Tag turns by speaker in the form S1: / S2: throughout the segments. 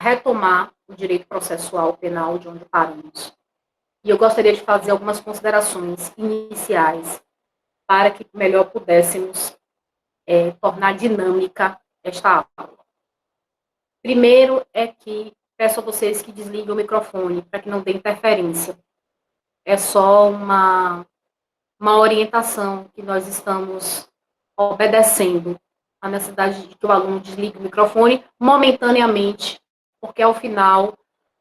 S1: retomar o direito processual penal de onde paramos. E eu gostaria de fazer algumas considerações iniciais para que melhor pudéssemos tornar dinâmica esta aula. Primeiro é que peço a vocês que desliguem o microfone para que não dê interferência. É só uma orientação que nós estamos obedecendo a necessidade de que o aluno desligue o microfone momentaneamente, porque ao final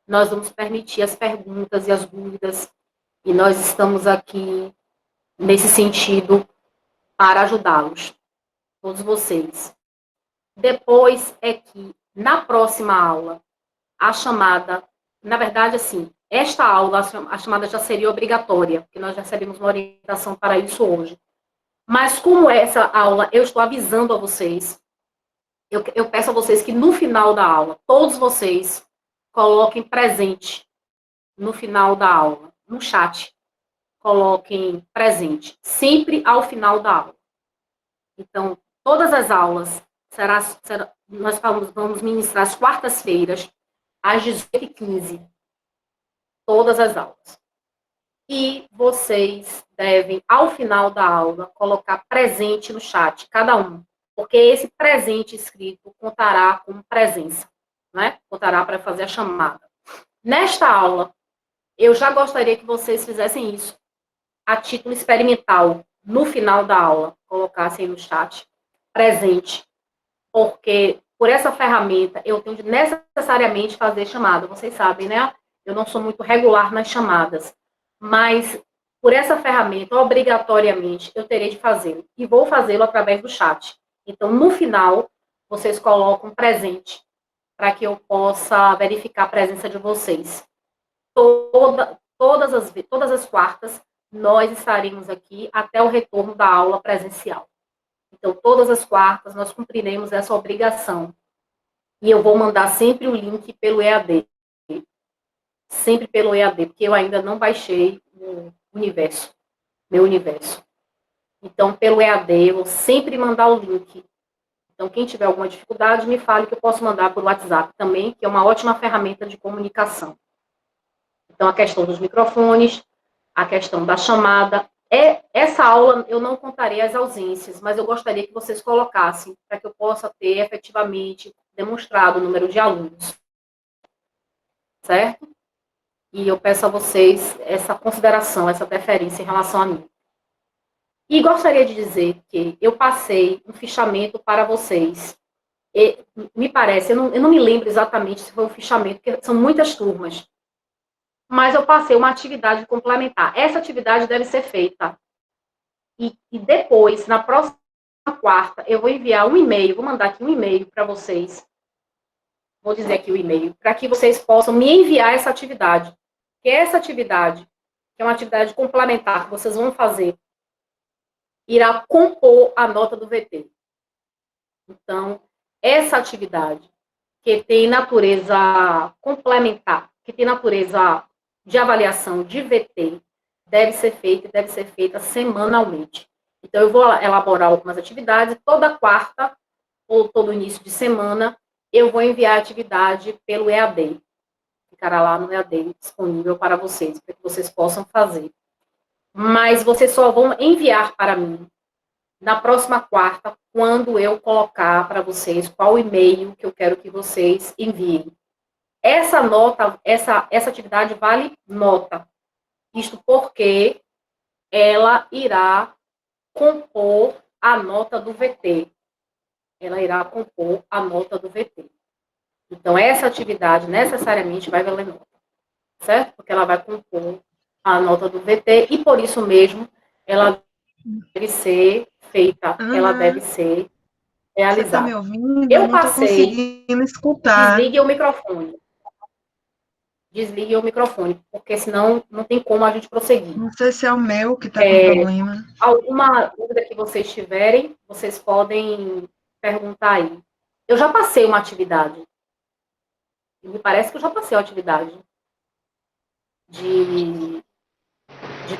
S1: nós vamos permitir as perguntas e as dúvidas, e nós estamos aqui nesse sentido para ajudá-los, todos vocês. Depois é que, na próxima aula, a chamada, na verdade, assim, esta aula, a chamada já seria obrigatória, porque nós recebemos uma orientação para isso hoje. Mas como essa aula eu estou avisando a vocês, eu peço a vocês que no final da aula, todos vocês coloquem presente no final da aula, no chat, coloquem presente, sempre ao final da aula. Então, todas as aulas, nós vamos ministrar às quartas-feiras, às 18h15, todas as aulas. E vocês devem, ao final da aula, colocar presente no chat, cada um, porque esse presente escrito contará como presença, né? Contará para fazer a chamada. Nesta aula, eu já gostaria que vocês fizessem isso a título experimental, no final da aula, colocassem no chat presente, porque por essa ferramenta eu tenho de necessariamente fazer chamada, vocês sabem, né? Eu não sou muito regular nas chamadas, mas por essa ferramenta, obrigatoriamente, eu terei de fazê-lo, e vou fazê-lo através do chat. Então, no final, vocês colocam presente, para que eu possa verificar a presença de vocês. Todas as quartas, nós estaremos aqui até o retorno da aula presencial. Então, todas as quartas, nós cumpriremos essa obrigação. E eu vou mandar sempre o link pelo EAD. Sempre pelo EAD, porque eu ainda não baixei o universo, meu universo. Então, pelo EAD, eu vou sempre mandar o link. Então, quem tiver alguma dificuldade, me fale que eu posso mandar por WhatsApp também, que é uma ótima ferramenta de comunicação. Então, a questão dos microfones, a questão da chamada. Essa aula eu não contarei as ausências, mas eu gostaria que vocês colocassem, para que eu possa ter efetivamente demonstrado o número de alunos. Certo? E eu peço a vocês essa consideração, essa deferência em relação a mim. E gostaria de dizer que eu passei um fichamento para vocês. E, me parece, eu não me lembro exatamente se foi um fichamento, porque são muitas turmas. Mas eu passei uma atividade complementar. Essa atividade deve ser feita. E depois, na próxima quarta, eu vou enviar um e-mail, vou mandar aqui um e-mail para vocês. Vou dizer aqui o e-mail, para que vocês possam me enviar essa atividade. Que essa atividade, que é uma atividade complementar que vocês vão fazer, irá compor a nota do VT. Então, essa atividade, que tem natureza complementar, que tem natureza de avaliação de VT, deve ser feita semanalmente. Então, eu vou elaborar algumas atividades, toda quarta, ou todo início de semana, eu vou enviar a atividade pelo EAD. Ficará lá no EAD disponível para vocês, para que vocês possam fazer. Mas vocês só vão enviar para mim na próxima quarta, quando eu colocar para vocês qual e-mail que eu quero que vocês enviem. Essa nota, essa atividade vale nota. Isto porque ela irá compor a nota do VT. Ela irá compor a nota do VT. Então, essa atividade necessariamente vai valer nota. Certo? Porque ela vai compor a nota do VT e, por isso mesmo, ela deve ser feita, ela deve ser realizada.
S2: Você está me ouvindo?
S1: Eu
S2: não estou
S1: passei,
S2: conseguindo escutar.
S1: desligue o microfone. Desligue o microfone, porque senão não tem como a gente prosseguir.
S2: Não sei se é o meu que está com problema.
S1: Alguma dúvida que vocês tiverem, vocês podem perguntar aí. Eu já passei uma atividade. Me parece que eu já passei uma atividade de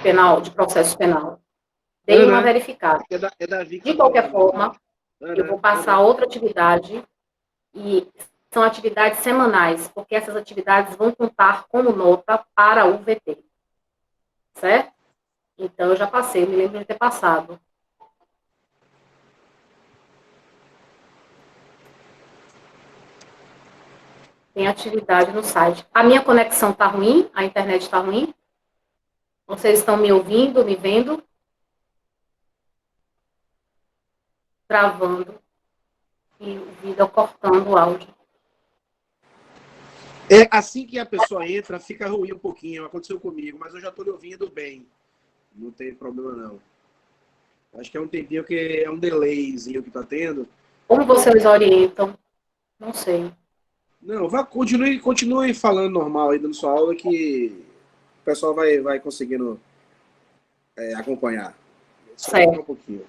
S1: penal, de processo penal. Dei uma verificada. De qualquer forma, eu vou passar outra atividade e são atividades semanais, porque essas atividades vão contar como nota para o VT. Certo? Então, eu já passei, me lembro de ter passado. Tem atividade no site. A minha conexão está ruim? A internet está ruim? Vocês estão me ouvindo, me vendo? Travando. E o vídeo cortando o áudio.
S3: É assim que a pessoa entra, fica ruim um pouquinho. Aconteceu comigo, mas eu já estou lhe ouvindo bem. Não tem problema, não. Acho que é um tempinho que é um delayzinho que está tendo.
S1: Como vocês orientam? Não sei.
S3: Não, continue falando normal aí, dando sua aula, que o pessoal vai conseguindo acompanhar. Só
S1: Certo.
S3: um pouquinho.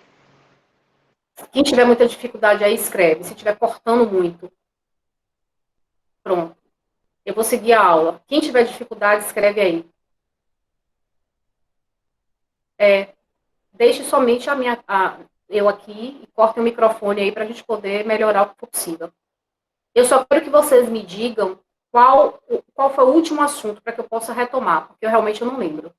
S1: Quem tiver muita dificuldade aí, escreve. Se estiver cortando muito. Pronto. Eu vou seguir a aula. Quem tiver dificuldade, escreve aí. Deixe somente eu aqui e corte o microfone aí para a gente poder melhorar o que for possível. Eu só quero que vocês me digam qual foi o último assunto para que eu possa retomar, porque eu realmente não lembro.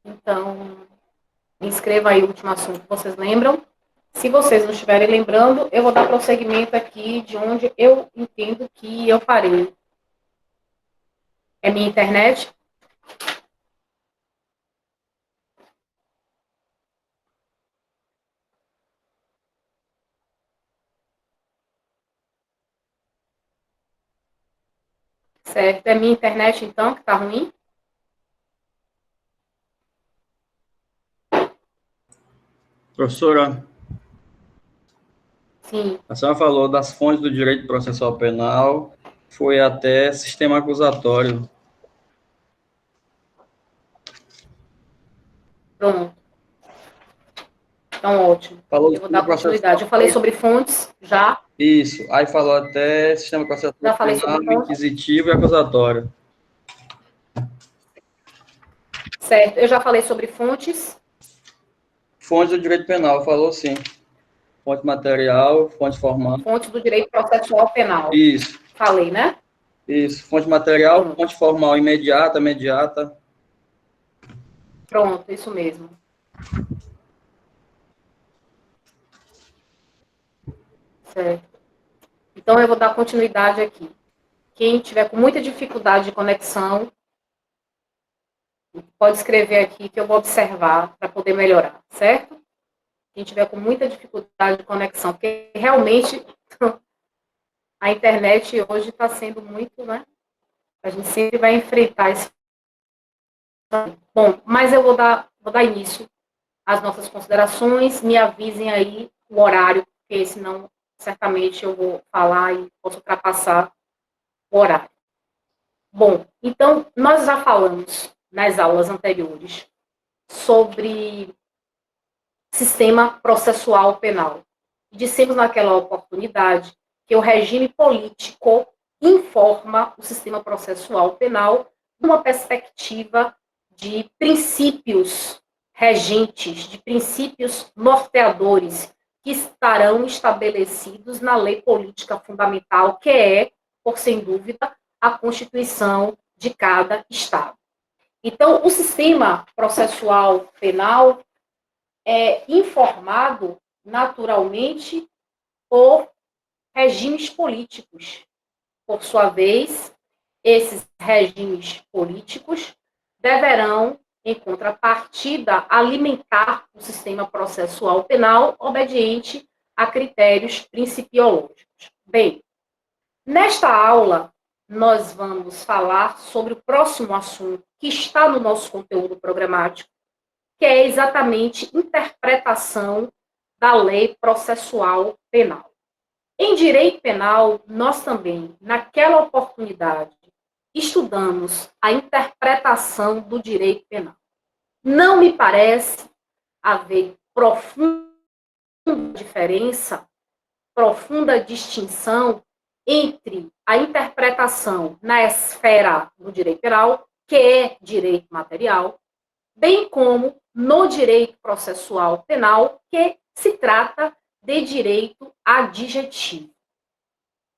S1: Então, me inscreva aí o último assunto que vocês lembram. Se vocês não estiverem lembrando, eu vou dar prosseguimento aqui de onde eu entendo que eu parei. É minha internet? Certo. É minha internet, então, que está ruim?
S4: Professora,
S1: Sim.
S4: a senhora falou das fontes do direito processual penal, foi até sistema acusatório.
S1: Pronto. Então, ótimo.
S4: Falou
S1: Eu vou dar
S4: processual.
S1: continuidade. Eu falei sobre fontes já.
S4: Isso, aí falou até sistema processual
S1: Já falei
S4: penal,
S1: sobre fontes.
S4: inquisitivo e acusatório.
S1: Certo. Eu já falei sobre fontes.
S4: Fontes do direito penal, falou sim. Fonte material, fonte formal.
S1: Fontes do direito processual penal.
S4: Isso.
S1: Falei, né?
S4: Isso, fonte material, fonte formal imediata, mediata.
S1: Pronto, isso mesmo. Certo. Então, eu vou dar continuidade aqui. Quem tiver com muita dificuldade de conexão, pode escrever aqui que eu vou observar para poder melhorar, certo? Quem tiver com muita dificuldade de conexão, porque realmente a internet hoje está sendo muito, né? A gente sempre vai enfrentar esse. Bom, mas eu vou dar início às nossas considerações. Me avisem aí o horário, porque senão certamente eu vou falar e posso ultrapassar o horário. Bom, então, nós já falamos nas aulas anteriores sobre sistema processual penal. Dissemos naquela oportunidade que o regime político informa o sistema processual penal numa perspectiva de princípios regentes, de princípios norteadores que estarão estabelecidos na lei política fundamental, que é, por sem dúvida, a Constituição de cada Estado. Então, o sistema processual penal é informado naturalmente por regimes políticos. Por sua vez, esses regimes políticos deverão, em contrapartida, alimentar o sistema processual penal obediente a critérios principiológicos. Bem, nesta aula, nós vamos falar sobre o próximo assunto que está no nosso conteúdo programático, que é exatamente interpretação da lei processual penal. Em direito penal, nós também, naquela oportunidade, estudamos a interpretação do direito penal. Não me parece haver profunda diferença, profunda distinção entre a interpretação na esfera do direito penal, que é direito material, bem como no direito processual penal, que se trata de direito adjetivo.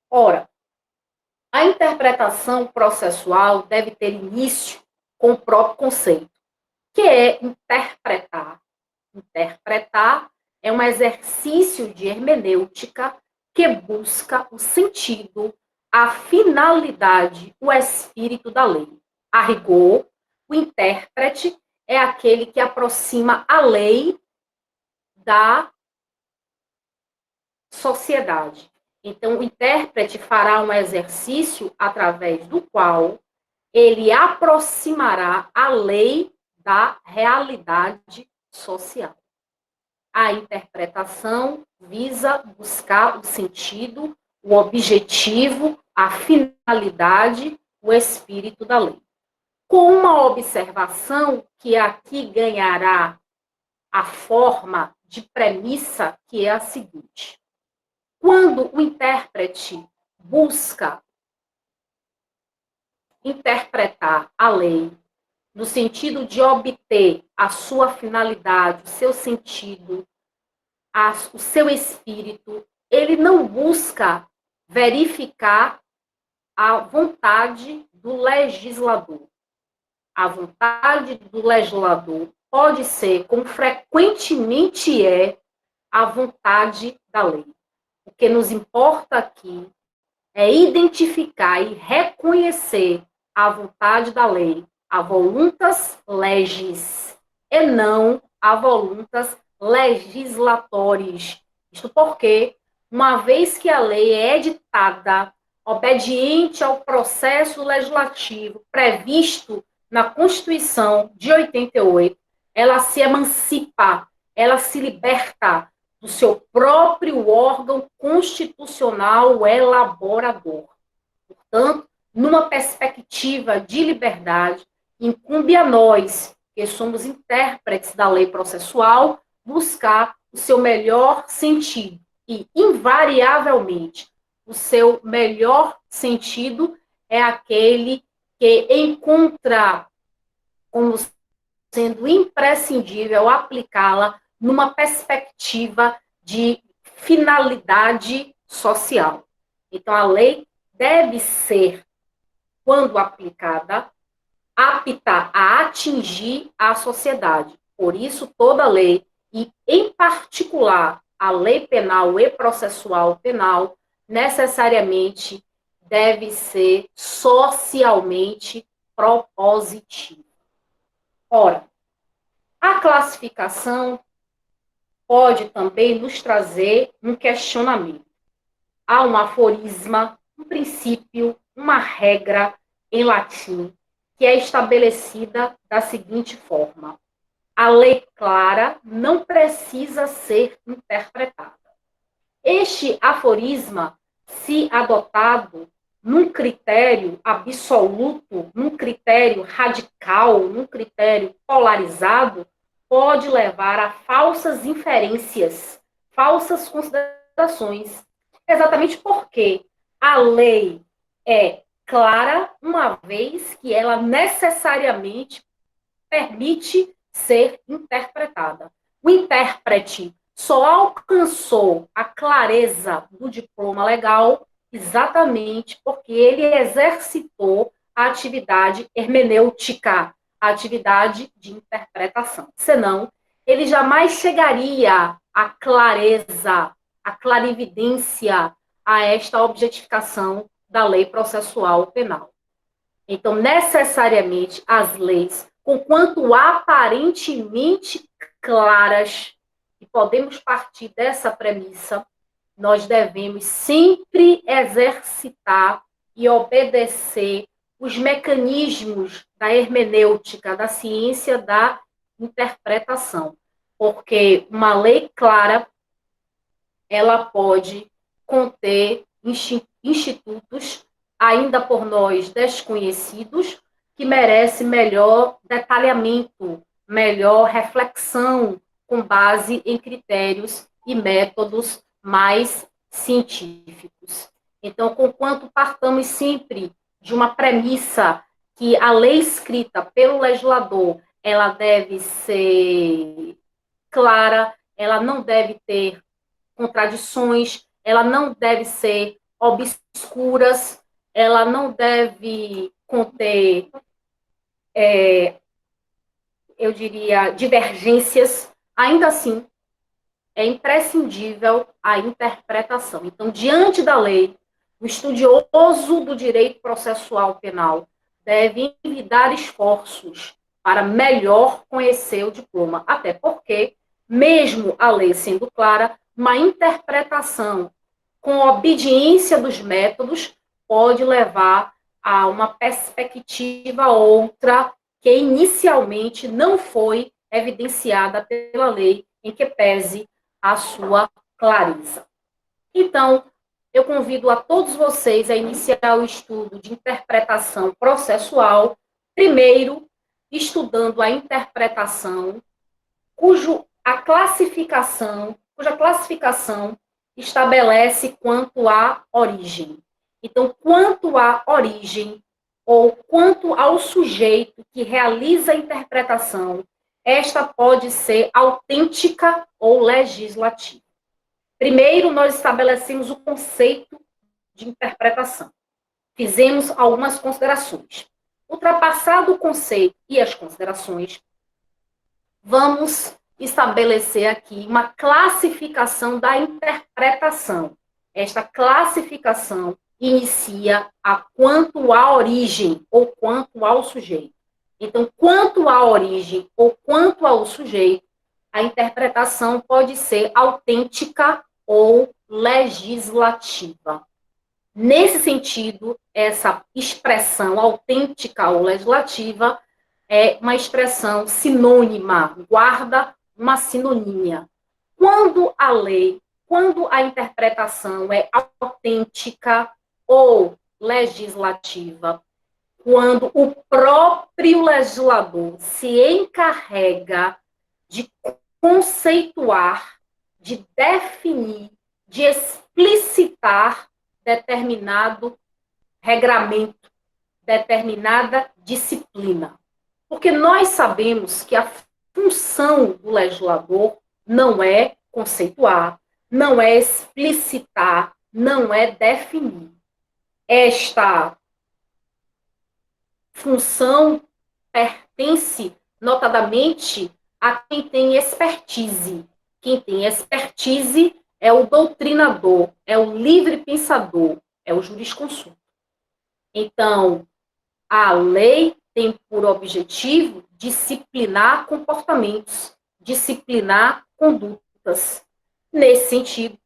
S1: Ora, a interpretação processual deve ter início com o próprio conceito, que é interpretar. Interpretar é um exercício de hermenêutica que busca o sentido, a finalidade, o espírito da lei. A rigor, o intérprete é aquele que aproxima a lei da sociedade. Então, o intérprete fará um exercício através do qual ele aproximará a lei da realidade social. A interpretação visa buscar o sentido, o objetivo, a finalidade, o espírito da lei. Com uma observação que aqui ganhará a forma de premissa, que é a seguinte: quando o intérprete busca interpretar a lei no sentido de obter a sua finalidade, o seu sentido, o seu espírito, ele não busca verificar a vontade do legislador. A vontade do legislador pode ser, como frequentemente é, a vontade da lei. O que nos importa aqui é identificar e reconhecer a vontade da lei, a voluntas legis, e não a voluntas legislatórias. Isto porque, uma vez que a lei é editada, obediente ao processo legislativo previsto na Constituição de 88, ela se emancipa, ela se liberta do seu próprio órgão constitucional elaborador. Portanto, numa perspectiva de liberdade, incumbe a nós, que somos intérpretes da lei processual, buscar o seu melhor sentido. E, invariavelmente, o seu melhor sentido é aquele que encontra como sendo imprescindível aplicá-la numa perspectiva de finalidade social. Então, a lei deve ser, quando aplicada, apta a atingir a sociedade. Por isso, toda lei, e em particular a lei penal e processual penal, necessariamente deve ser socialmente propositiva. Ora, a classificação pode também nos trazer um questionamento. Há um aforisma, um princípio, uma regra em latim que é estabelecida da seguinte forma: a lei clara não precisa ser interpretada. Este aforisma, se adotado num critério absoluto, num critério radical, num critério polarizado, pode levar a falsas inferências, falsas considerações. Exatamente porque a lei é clara, uma vez que ela necessariamente permite ser interpretada. O intérprete só alcançou a clareza do diploma legal exatamente porque ele exercitou a atividade hermenêutica, a atividade de interpretação. Senão, ele jamais chegaria à clareza, à clarividência, a esta objetificação da lei processual penal. Então, necessariamente, as leis, conquanto aparentemente claras, e podemos partir dessa premissa, nós devemos sempre exercitar e obedecer os mecanismos da hermenêutica, da ciência da interpretação. Porque uma lei clara, ela pode conter institutos, ainda por nós desconhecidos, que merecem melhor detalhamento, melhor reflexão, com base em critérios e métodos mais científicos. Então, conquanto partamos sempre de uma premissa que a lei escrita pelo legislador, ela deve ser clara, ela não deve ter contradições, ela não deve ser obscuras, ela não deve conter, eu diria, divergências. Ainda assim, é imprescindível a interpretação. Então, diante da lei, o estudioso do direito processual penal deve envidar esforços para melhor conhecer o diploma, até porque, mesmo a lei sendo clara, uma interpretação com obediência dos métodos pode levar a uma perspectiva outra que inicialmente não foi evidenciada pela lei, em que pese a sua clareza. Então, eu convido a todos vocês a iniciar o estudo de interpretação processual, primeiro estudando a interpretação, cuja classificação estabelece quanto à origem. Então, quanto à origem, ou quanto ao sujeito que realiza a interpretação, esta pode ser autêntica ou legislativa. Primeiro, nós estabelecemos o conceito de interpretação. Fizemos algumas considerações. Ultrapassado o conceito e as considerações, vamos estabelecer aqui uma classificação da interpretação. Esta classificação inicia a quanto à origem ou quanto ao sujeito. Então, quanto à origem ou quanto ao sujeito, a interpretação pode ser autêntica ou legislativa. Nesse sentido, essa expressão autêntica ou legislativa é uma expressão sinônima, guarda uma sinonímia. Quando a interpretação é autêntica ou legislativa, quando o próprio legislador se encarrega de conceituar, de definir, de explicitar determinado regramento, determinada disciplina. Porque nós sabemos que a função do legislador não é conceituar, não é explicitar, não é definir. Esta função pertence, notadamente, a quem tem expertise. Quem tem expertise é o doutrinador, é o livre pensador, é o jurisconsulto. Então, a lei tem por objetivo disciplinar comportamentos, disciplinar condutas. Nesse sentido,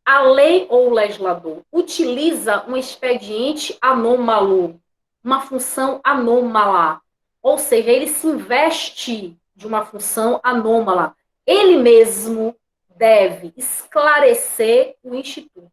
S1: a lei ou o legislador utiliza um expediente anômalo, uma função anômala, ou seja, ele se investe de uma função anômala. Ele mesmo deve esclarecer o instituto.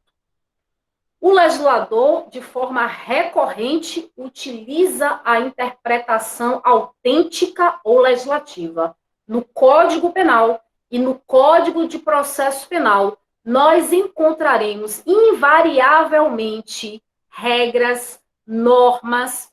S1: O legislador, de forma recorrente, utiliza a interpretação autêntica ou legislativa. No Código Penal e no Código de Processo Penal, nós encontraremos invariavelmente regras, normas,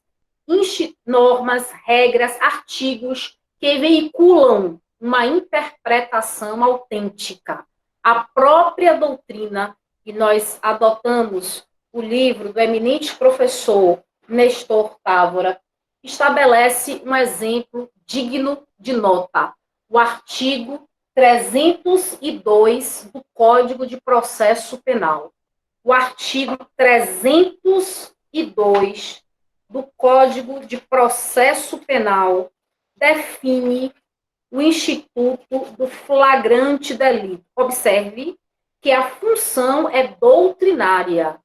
S1: regras, artigos que veiculam uma interpretação autêntica. A própria doutrina, e nós adotamos o livro do eminente professor Nestor Távora, estabelece um exemplo digno de nota. O artigo 302 do Código de Processo Penal. O artigo 302 do Código de Processo Penal define o instituto do flagrante delito. Observe que a função é doutrinária.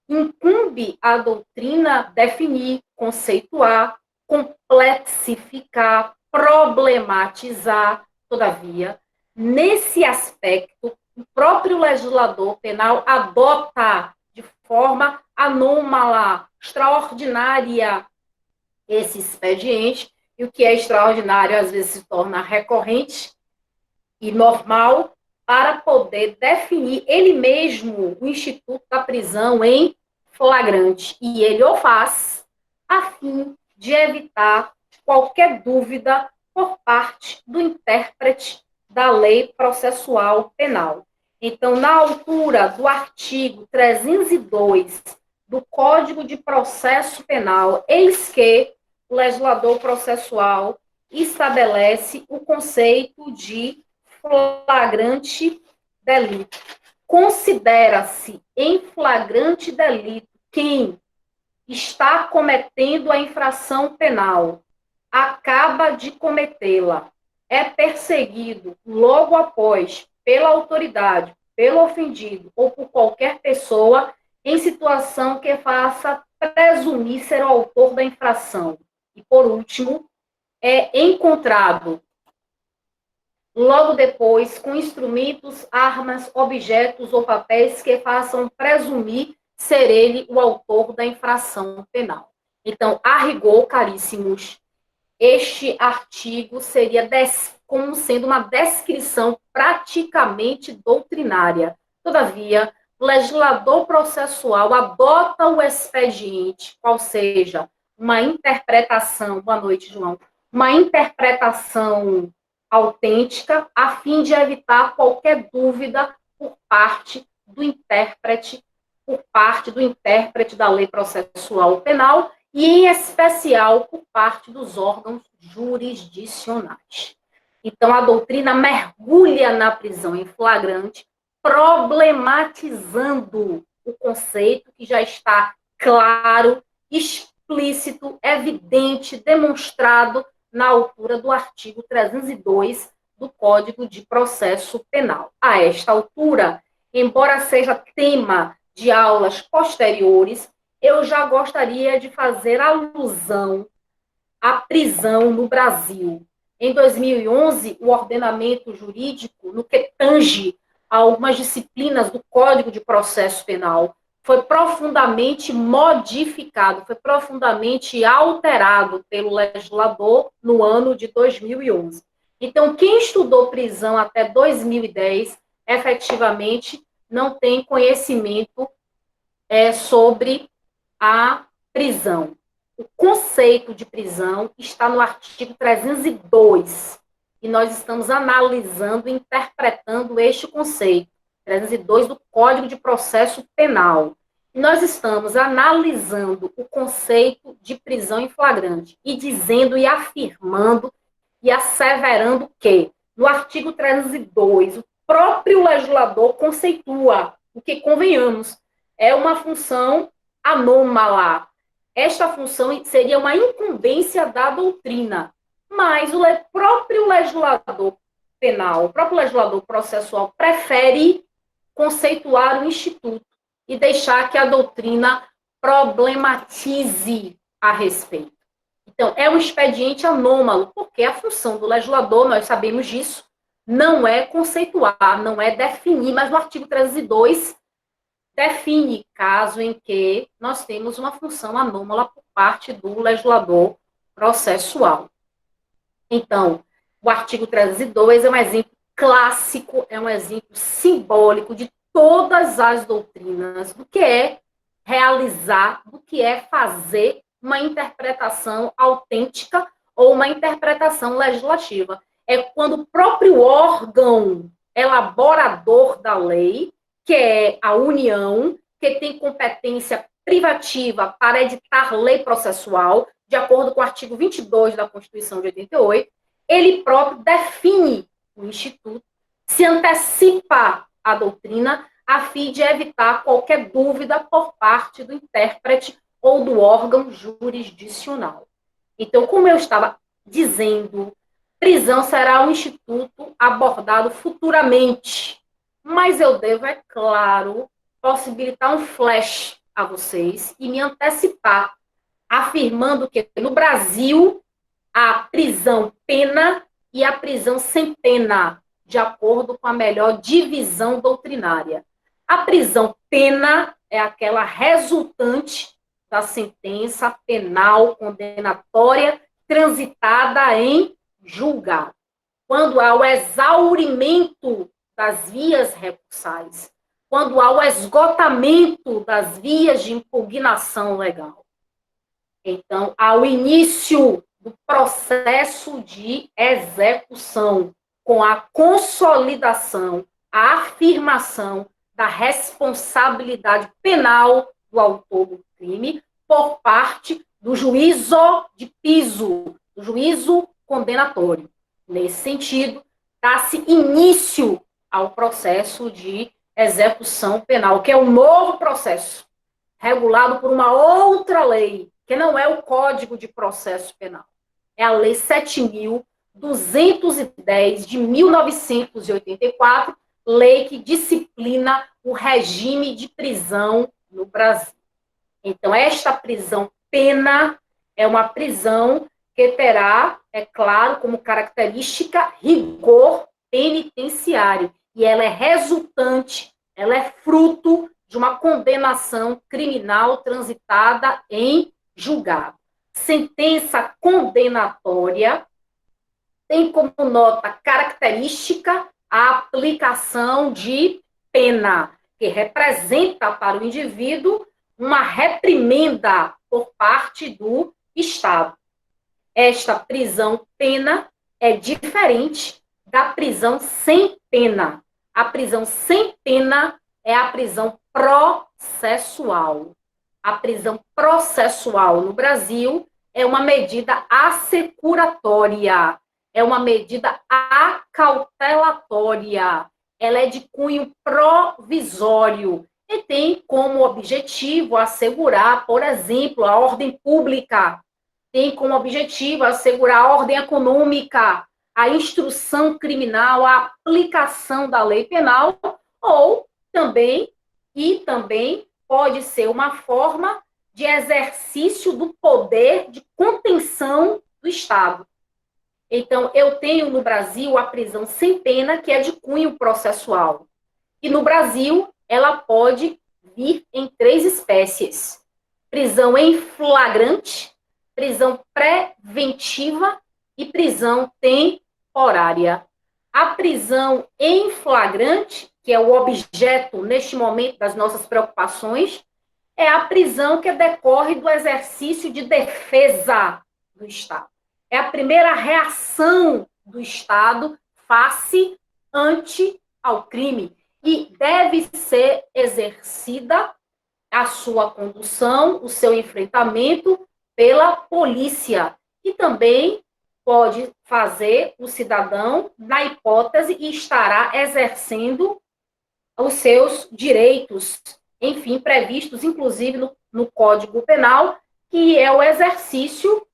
S1: Incumbe à doutrina definir, conceituar, complexificar, problematizar. Todavia, nesse aspecto, o próprio legislador penal adota de forma anômala, extraordinária, esse expediente, e o que é extraordinário às vezes se torna recorrente e normal, para poder definir ele mesmo o instituto da prisão em flagrante. E ele o faz a fim de evitar qualquer dúvida por parte do intérprete da lei processual penal. Então, na altura do artigo 302 do Código de Processo Penal, eis que o legislador processual estabelece o conceito de flagrante delito. Considera-se em flagrante delito quem está cometendo a infração penal, acaba de cometê-la, é perseguido logo após pela autoridade, pelo ofendido ou por qualquer pessoa em situação que faça presumir ser o autor da infração. E, por último, é encontrado logo depois com instrumentos, armas, objetos ou papéis que façam presumir ser ele o autor da infração penal. Então, a rigor, caríssimos, este artigo seria como sendo uma descrição praticamente doutrinária. Todavia, o legislador processual adota o expediente, qual seja uma interpretação, boa noite, João, uma interpretação autêntica, a fim de evitar qualquer dúvida por parte do intérprete da lei processual penal, e em especial por parte dos órgãos jurisdicionais. Então, a doutrina mergulha na prisão em flagrante, problematizando o conceito que já está claro, explícito, evidente, demonstrado na altura do artigo 302 do Código de Processo Penal. A esta altura, embora seja tema de aulas posteriores, eu já gostaria de fazer alusão à prisão no Brasil. Em 2011, o ordenamento jurídico, no que tange a algumas disciplinas do Código de Processo Penal, foi profundamente modificado, foi profundamente alterado pelo legislador no ano de 2011. Então, quem estudou prisão até 2010, efetivamente, não tem conhecimento sobre a prisão. O conceito de prisão está no artigo 302, e nós estamos analisando e interpretando este conceito, 302 do Código de Processo Penal. E nós estamos analisando o conceito de prisão em flagrante e dizendo e afirmando e asseverando que, no artigo 302, o próprio legislador conceitua o que, convenhamos, é uma função anômala. Esta função seria uma incumbência da doutrina, mas o próprio legislador penal, o próprio legislador processual prefere conceituar o instituto e deixar que a doutrina problematize a respeito. Então, é um expediente anômalo, porque a função do legislador, nós sabemos disso, não é conceituar, não é definir, mas no artigo 302 define caso em que nós temos uma função anômala por parte do legislador processual. Então, o artigo 302 é um exemplo clássico, é um exemplo simbólico de todas as doutrinas do que é realizar, do que é fazer uma interpretação autêntica ou uma interpretação legislativa. É quando o próprio órgão elaborador da lei, que é a União, que tem competência privativa para editar lei processual, de acordo com o artigo 22 da Constituição de 88, ele próprio define o instituto, se antecipa a doutrina, a fim de evitar qualquer dúvida por parte do intérprete ou do órgão jurisdicional. Então, como eu estava dizendo, prisão será um instituto abordado futuramente, mas eu devo, é claro, possibilitar um flash a vocês e me antecipar, afirmando que no Brasil a prisão pena e a prisão sem pena. de acordo com a melhor divisão doutrinária. A prisão pena é aquela resultante da sentença penal condenatória transitada em julgado, quando há o exaurimento das vias recursais, quando há o esgotamento das vias de impugnação legal. Então, ao início do processo de execução, com a consolidação, a afirmação da responsabilidade penal do autor do crime por parte do juízo de piso, do juízo condenatório. Nesse sentido, dá-se início ao processo de execução penal, que é um novo processo, regulado por uma outra lei, que não é o Código de Processo Penal. É a Lei 7.210, de 1984, lei que disciplina o regime de prisão no Brasil. Então, esta prisão pena é uma prisão que terá, é claro, como característica, rigor penitenciário. E ela é resultante, ela é fruto de uma condenação criminal transitada em julgado. Sentença condenatória tem como nota característica a aplicação de pena, que representa para o indivíduo uma reprimenda por parte do Estado. Esta prisão-pena é diferente da prisão sem pena. A prisão sem pena é a prisão processual. A prisão processual no Brasil é uma medida assecuratória, é uma medida acautelatória, ela é de cunho provisório e tem como objetivo assegurar, por exemplo, a ordem pública, tem como objetivo assegurar a ordem econômica, a instrução criminal, a aplicação da lei penal, ou também pode ser uma forma de exercício do poder de contenção do Estado. Então, eu tenho no Brasil a prisão sem pena, que é de cunho processual. E no Brasil, ela pode vir em 3 espécies: prisão em flagrante, prisão preventiva e prisão temporária. A prisão em flagrante, que é o objeto, neste momento, das nossas preocupações, é a prisão que decorre do exercício de defesa do Estado. É a primeira reação do Estado face ante ao crime. E deve ser exercida a sua condução, o seu enfrentamento pela polícia. E também pode fazer o cidadão, na hipótese, e estará exercendo os seus direitos, enfim, previstos, inclusive, no Código Penal, que é o exercício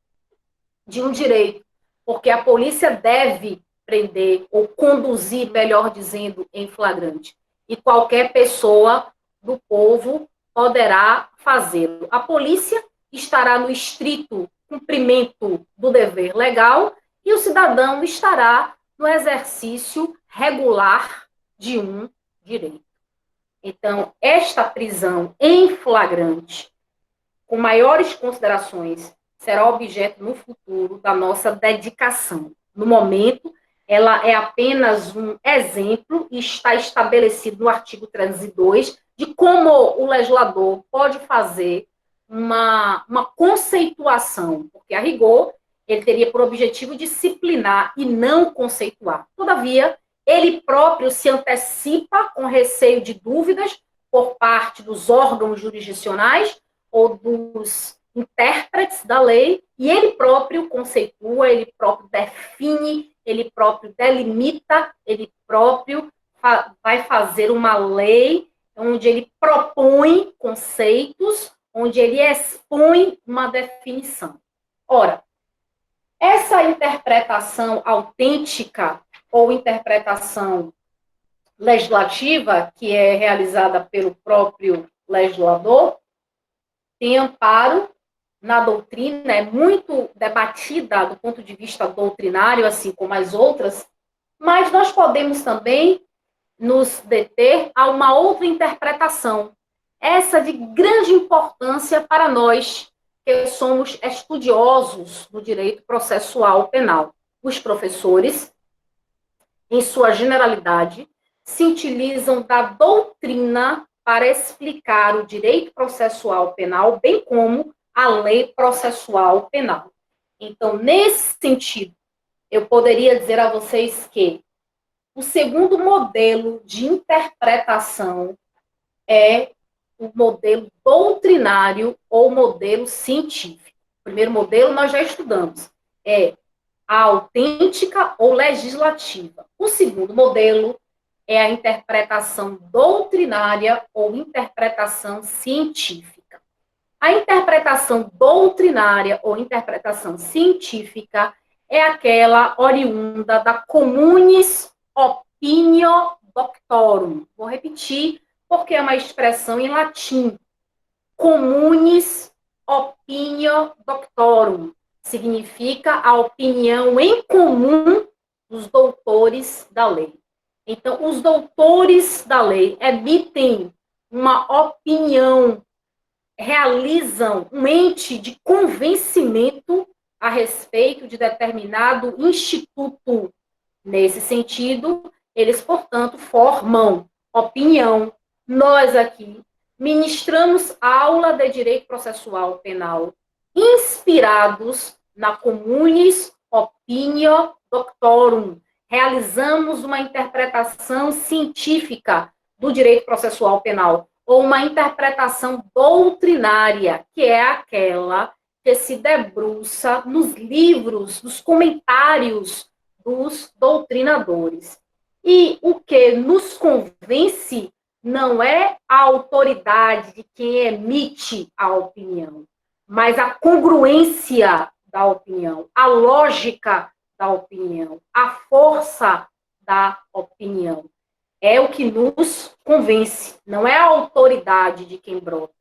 S1: de um direito, porque a polícia deve prender, ou conduzir, melhor dizendo, em flagrante. E qualquer pessoa do povo poderá fazê-lo. A polícia estará no estrito cumprimento do dever legal e o cidadão estará no exercício regular de um direito. Então, esta prisão em flagrante, com maiores considerações, será objeto no futuro da nossa dedicação. No momento, ela é apenas um exemplo e está estabelecido no artigo 302 de como o legislador pode fazer uma conceituação, porque, a rigor, ele teria por objetivo disciplinar e não conceituar. Todavia, ele próprio se antecipa com receio de dúvidas por parte dos órgãos jurisdicionais ou dos intérpretes da lei, e ele próprio conceitua, ele próprio define, ele próprio delimita, ele próprio vai fazer uma lei onde ele propõe conceitos, onde ele expõe uma definição. Ora, essa interpretação autêntica ou interpretação legislativa, que é realizada pelo próprio legislador, tem amparo na doutrina, é muito debatida do ponto de vista doutrinário, assim como as outras, Mas nós podemos também nos deter a uma outra interpretação, essa de grande importância para nós, que somos estudiosos do direito processual penal. Os professores, em sua generalidade, se utilizam da doutrina para explicar o direito processual penal, bem como a lei processual penal. Então, nesse sentido, eu poderia dizer a vocês que o segundo modelo de interpretação é o modelo doutrinário ou modelo científico. O primeiro modelo nós já estudamos, é a autêntica ou legislativa. O segundo modelo é a interpretação doutrinária ou interpretação científica. A interpretação doutrinária ou interpretação científica é aquela oriunda da communis opinio doctorum. Vou repetir, porque é uma expressão em latim. Communis opinio doctorum significa a opinião em comum dos doutores da lei. Então, os doutores da lei emitem uma opinião, realizam um ente de convencimento a respeito de determinado instituto. Nesse sentido, eles, portanto, formam opinião. Nós aqui ministramos aula de direito processual penal inspirados na communis opinio doctorum. Realizamos uma interpretação científica do direito processual penal, ou uma interpretação doutrinária, que é aquela que se debruça nos livros, nos comentários dos doutrinadores. E o que nos convence não é a autoridade de quem emite a opinião, mas a congruência da opinião, a lógica da opinião, a força da opinião. É o que nos convence, não é a autoridade de quem brota,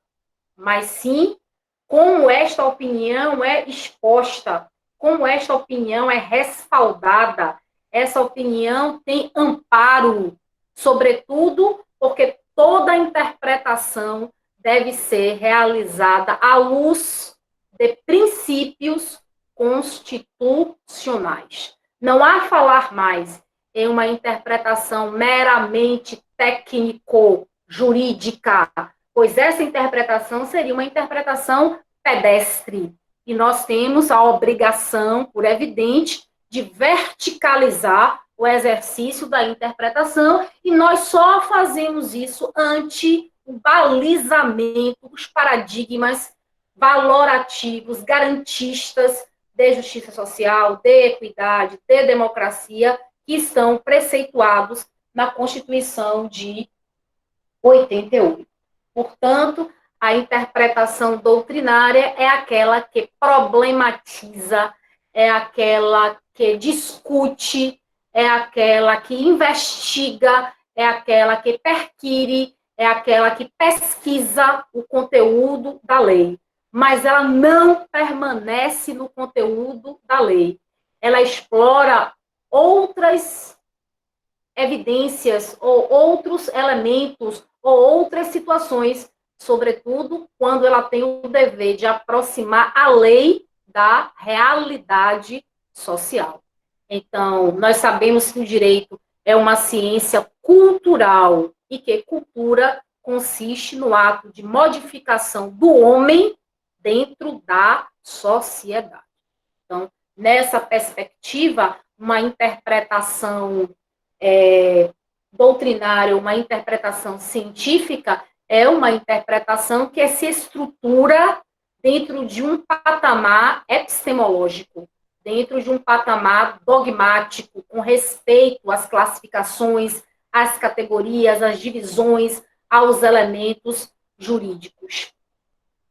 S1: mas sim como esta opinião é exposta, como esta opinião é respaldada. Essa opinião tem amparo, sobretudo porque toda interpretação deve ser realizada à luz de princípios constitucionais. Não há falar mais em uma interpretação meramente técnico-jurídica, pois essa interpretação seria uma interpretação pedestre. E nós temos a obrigação, por evidente, de verticalizar o exercício da interpretação, e nós só fazemos isso ante o balizamento dos paradigmas valorativos, garantistas de justiça social, de equidade, de democracia, que estão preceituados na Constituição de 88. Portanto, a interpretação doutrinária é aquela que problematiza, é aquela que discute, é aquela que investiga, é aquela que perquire, é aquela que pesquisa o conteúdo da lei. Mas ela não permanece no conteúdo da lei. Ela explora outras evidências, ou outros elementos, ou outras situações, sobretudo quando ela tem o dever de aproximar a lei da realidade social. Então, nós sabemos que o direito é uma ciência cultural e que cultura consiste no ato de modificação do homem dentro da sociedade. Então, nessa perspectiva, uma interpretação doutrinária, uma interpretação científica, é uma interpretação que se estrutura dentro de um patamar epistemológico, dentro de um patamar dogmático, com respeito às classificações, às categorias, às divisões, aos elementos jurídicos.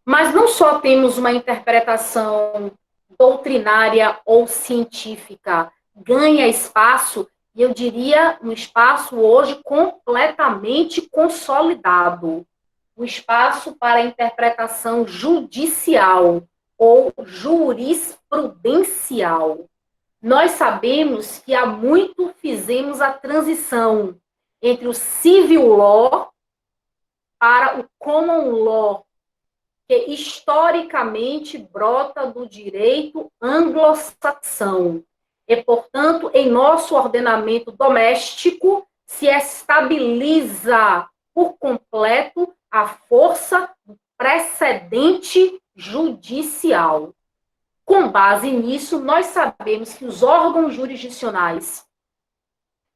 S1: Mas não só temos uma interpretação doutrinária ou científica, ganha espaço, e eu diria um espaço hoje completamente consolidado, o espaço para a interpretação judicial ou jurisprudencial. Nós sabemos que há muito fizemos a transição entre o civil law para o common law, que historicamente brota do direito anglo-saxão. E, portanto, em nosso ordenamento doméstico, se estabiliza por completo a força do precedente judicial. Com base nisso, nós sabemos que os órgãos jurisdicionais,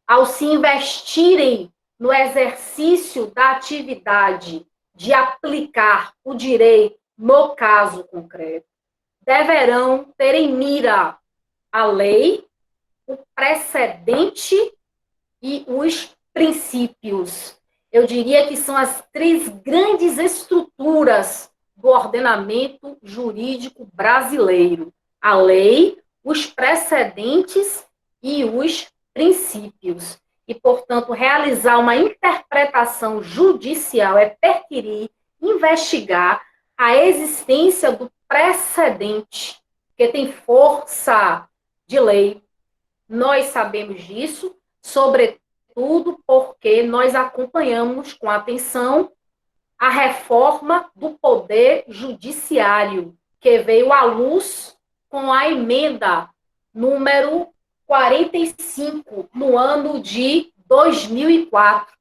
S1: ao se investirem no exercício da atividade de aplicar o direito no caso concreto, deverão ter em mira a lei, o precedente e os princípios. Eu diria que são as três grandes estruturas do ordenamento jurídico brasileiro: a lei, os precedentes e os princípios. E, portanto, realizar uma interpretação judicial é perquirir, investigar a existência do precedente, que tem força de lei. Nós sabemos disso, sobretudo porque nós acompanhamos com atenção a reforma do Poder Judiciário, que veio à luz com a emenda número 45, no ano de 2004,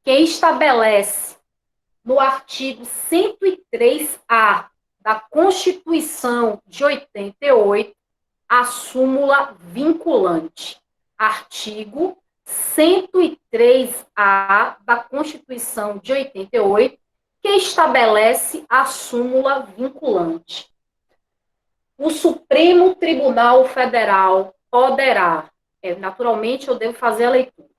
S1: que estabelece no artigo 103A da Constituição de 88 a súmula vinculante. Artigo 103A da Constituição de 88, que estabelece a súmula vinculante. O Supremo Tribunal Federal poderá, naturalmente eu devo fazer a leitura,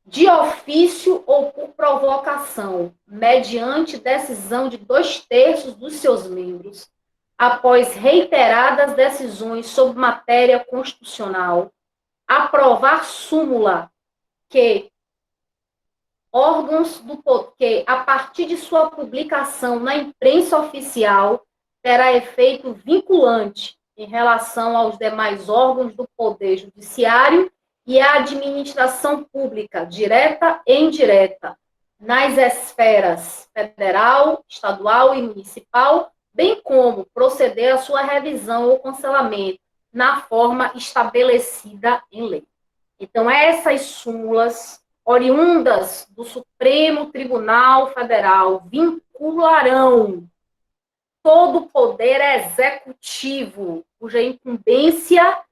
S1: de ofício ou por provocação, mediante decisão de 2/3 dos seus membros, após reiteradas decisões sobre matéria constitucional, aprovar súmula que órgãos do poder, que a partir de sua publicação na imprensa oficial, terá efeito vinculante em relação aos demais órgãos do Poder Judiciário e à administração pública, direta e indireta, nas esferas federal, estadual e municipal, bem como proceder à sua revisão ou cancelamento na forma estabelecida em lei. Então, essas súmulas oriundas do Supremo Tribunal Federal vincularão todo o poder executivo, cuja incumbência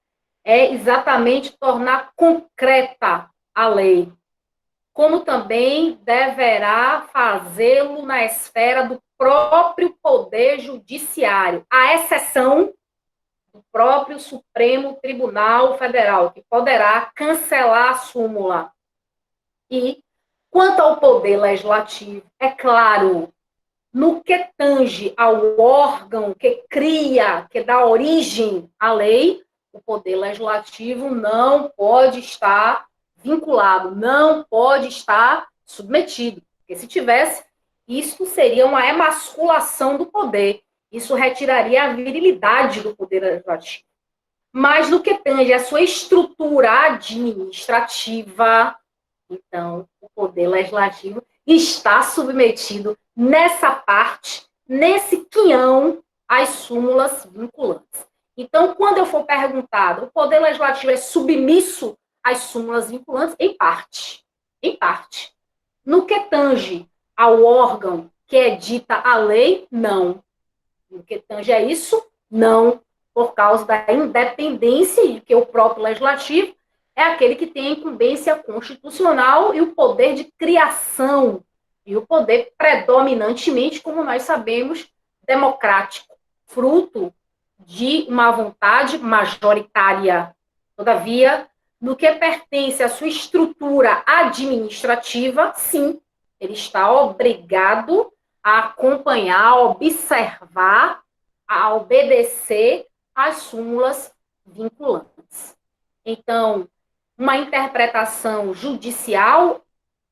S1: é exatamente tornar concreta a lei, como também deverá fazê-lo na esfera do próprio Poder Judiciário, à exceção do próprio Supremo Tribunal Federal, que poderá cancelar a súmula. E, quanto ao Poder Legislativo, é claro, no que tange ao órgão que cria, que dá origem à lei, o Poder Legislativo não pode estar vinculado, não pode estar submetido. Porque se tivesse, isso seria uma emasculação do poder. Isso retiraria a virilidade do Poder Legislativo. Mas no que tange a sua estrutura administrativa, então, o Poder Legislativo está submetido nessa parte, nesse quinhão, às súmulas vinculantes. Então, quando eu for perguntado, o Poder Legislativo é submisso às súmulas vinculantes? Em parte. Em parte. No que tange ao órgão que edita a lei, não. No que tange a isso, não. Por causa da independência de que o próprio Legislativo é aquele que tem a incumbência constitucional e o poder de criação, e o poder predominantemente, como nós sabemos, democrático, fruto de uma vontade majoritária. Todavia, no que pertence à sua estrutura administrativa, sim, ele está obrigado a acompanhar, a observar, a obedecer às súmulas vinculantes. Então, uma interpretação judicial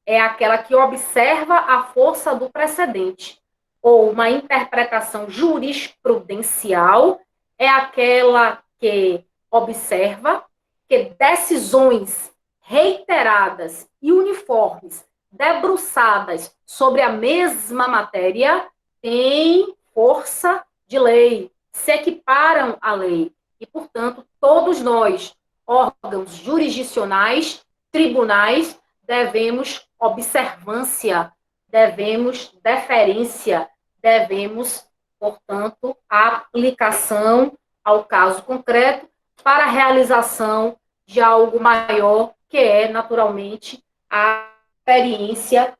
S1: é aquela que observa a força do precedente, ou uma interpretação jurisprudencial é aquela que observa que decisões reiteradas e uniformes, debruçadas sobre a mesma matéria, têm força de lei, se equiparam à lei. E, portanto, todos nós, órgãos jurisdicionais, tribunais, devemos observância, devemos deferência, devemos, portanto, a aplicação ao caso concreto para a realização de algo maior, que é, naturalmente, a experiência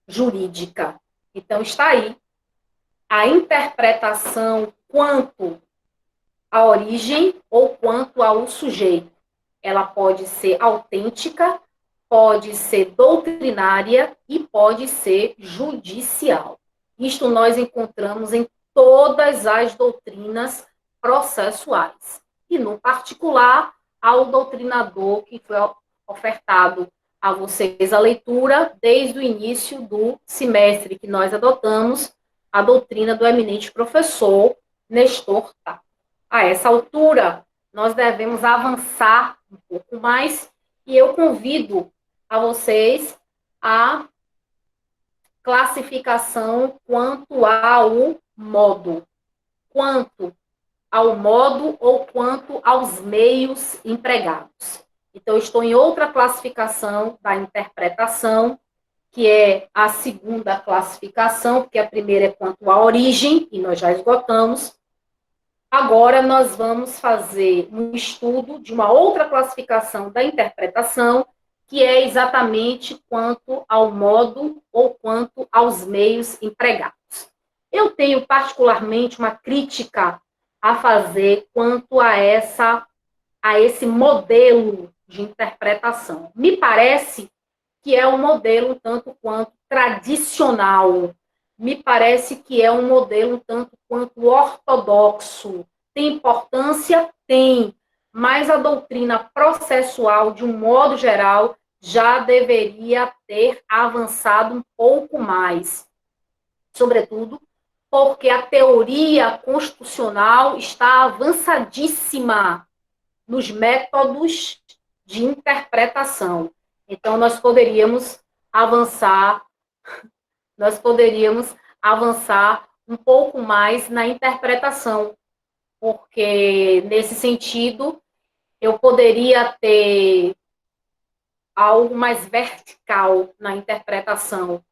S1: jurídica. Então, está aí a interpretação quanto à origem ou quanto ao sujeito. Ela pode ser autêntica, pode ser doutrinária e pode ser judicial. Isto nós encontramos em todas as doutrinas processuais. E, no particular, ao doutrinador que foi ofertado a vocês a leitura desde o início do semestre, que nós adotamos a doutrina do eminente professor Nestor Tá. A essa altura, nós devemos avançar um pouco mais e eu convido a vocês a classificação quanto ao modo. Quanto ao modo ou quanto aos meios empregados. Então, estou em outra classificação da interpretação, que é a segunda classificação, porque a primeira é quanto à origem, e nós já esgotamos. Agora, nós vamos fazer um estudo de uma outra classificação da interpretação, que é exatamente quanto ao modo ou quanto aos meios empregados. Eu tenho particularmente uma crítica a fazer quanto a esse modelo de interpretação. Me parece que é um modelo tanto quanto tradicional, me parece que é um modelo tanto quanto ortodoxo. Tem importância? Tem, mas a doutrina processual, de um modo geral, já deveria ter avançado um pouco mais. Sobretudo, porque a teoria constitucional está avançadíssima nos métodos de interpretação. Então, nós poderíamos avançar um pouco mais na interpretação, porque, nesse sentido, eu poderia ter algo mais vertical na interpretação.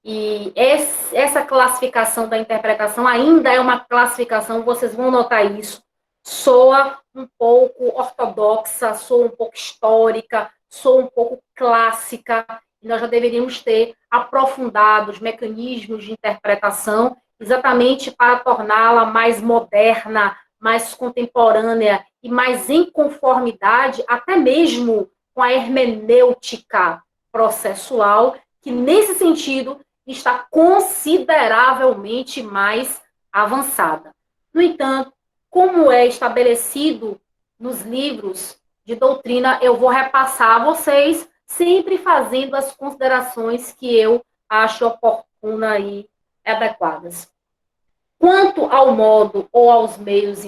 S1: E essa classificação da interpretação ainda é uma classificação, vocês vão notar isso, soa um pouco ortodoxa, soa um pouco histórica, soa um pouco clássica, e nós já deveríamos ter aprofundado os mecanismos de interpretação exatamente para torná-la mais moderna, mais contemporânea e mais em conformidade até mesmo com a hermenêutica processual, que nesse sentido está consideravelmente mais avançada. No entanto, como é estabelecido nos livros de doutrina, eu vou repassar a vocês, sempre fazendo as considerações que eu acho oportunas e adequadas. Quanto ao modo ou aos meios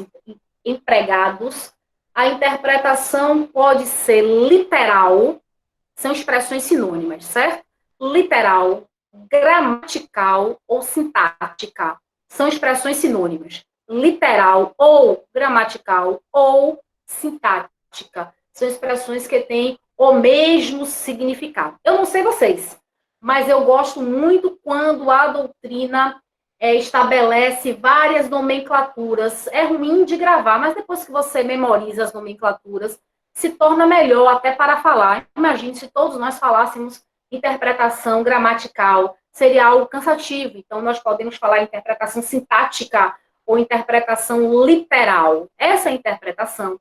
S1: empregados, a interpretação pode ser literal, são expressões sinônimas, certo? Literal, gramatical ou sintática. São expressões sinônimas. Literal ou gramatical ou sintática. São expressões que têm o mesmo significado. Eu não sei vocês, mas eu gosto muito quando a doutrina estabelece várias nomenclaturas. É ruim de gravar, mas depois que você memoriza as nomenclaturas, se torna melhor até para falar. Imagine se todos nós falássemos interpretação gramatical, seria algo cansativo. Então, nós podemos falar interpretação sintática ou interpretação literal. Essa interpretação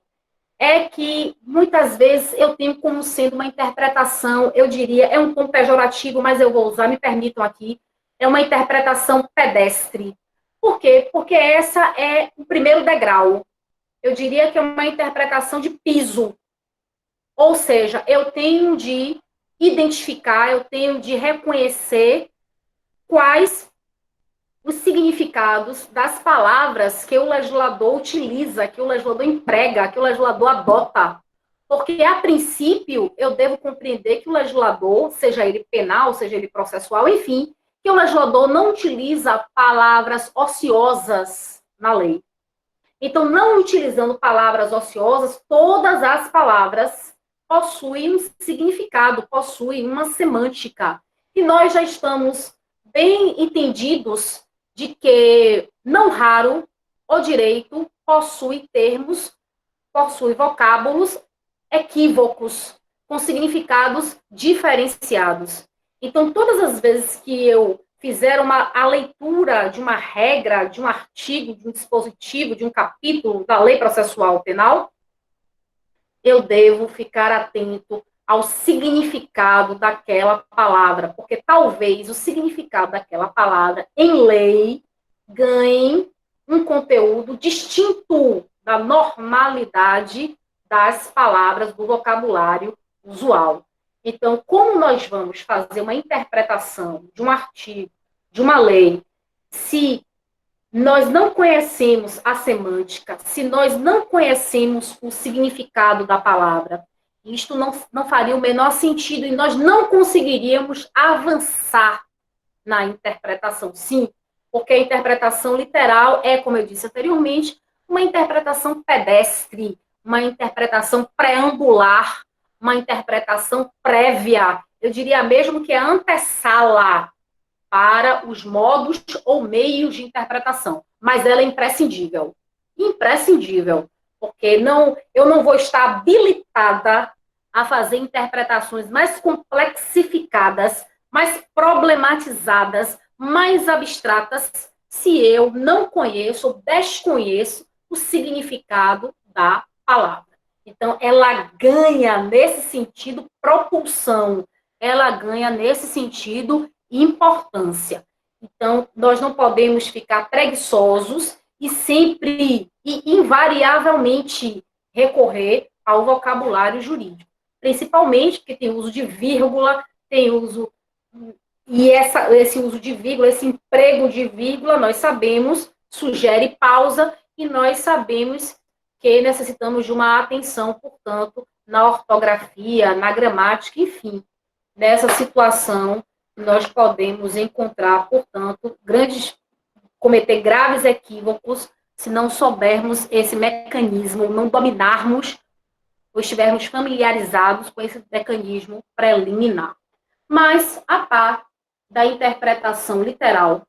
S1: é que, muitas vezes, eu tenho como sendo uma interpretação, eu diria, é um tom pejorativo, mas eu vou usar, me permitam aqui, é uma interpretação pedestre. Por quê? Porque essa é o primeiro degrau. Eu diria que é uma interpretação de piso. Ou seja, eu tenho de identificar, eu tenho de reconhecer quais os significados das palavras que o legislador utiliza, que o legislador emprega, que o legislador adota. Porque, a princípio, eu devo compreender que o legislador, seja ele penal, seja ele processual, enfim, que o legislador não utiliza palavras ociosas na lei. Então, não utilizando palavras ociosas, todas as palavras possuem um significado, possuem uma semântica. E nós já estamos bem entendidos de que, não raro, o direito possui termos, possui vocábulos equívocos, com significados diferenciados. Então, todas as vezes que eu fizer a leitura de uma regra, de um artigo, de um dispositivo, de um capítulo da Lei Processual Penal, eu devo ficar atento ao significado daquela palavra, porque talvez o significado daquela palavra em lei ganhe um conteúdo distinto da normalidade das palavras do vocabulário usual. Então, como nós vamos fazer uma interpretação de um artigo, de uma lei, se nós não conhecemos a semântica, se nós não conhecemos o significado da palavra, isto não faria o menor sentido e nós não conseguiríamos avançar na interpretação. Sim, porque a interpretação literal é, como eu disse anteriormente, uma interpretação pedestre, uma interpretação preambular, uma interpretação prévia, eu diria mesmo que é a antessala para os modos ou meios de interpretação, mas ela é imprescindível. Imprescindível, porque eu não vou estar habilitada a fazer interpretações mais complexificadas, mais problematizadas, mais abstratas, se eu não conheço ou desconheço o significado da palavra. Então, ela ganha, nesse sentido, propulsão, ela ganha, nesse sentido, importância. Então, nós não podemos ficar preguiçosos e sempre e invariavelmente recorrer ao vocabulário jurídico. Principalmente porque tem uso de vírgula, tem uso... E esse uso de vírgula, esse emprego de vírgula, nós sabemos, sugere pausa, e nós sabemos que necessitamos de uma atenção, portanto, na ortografia, na gramática, enfim. Nessa situação, nós podemos encontrar, portanto, cometer graves equívocos se não soubermos esse mecanismo, não dominarmos ou estivermos familiarizados com esse mecanismo preliminar. Mas, a par da interpretação literal,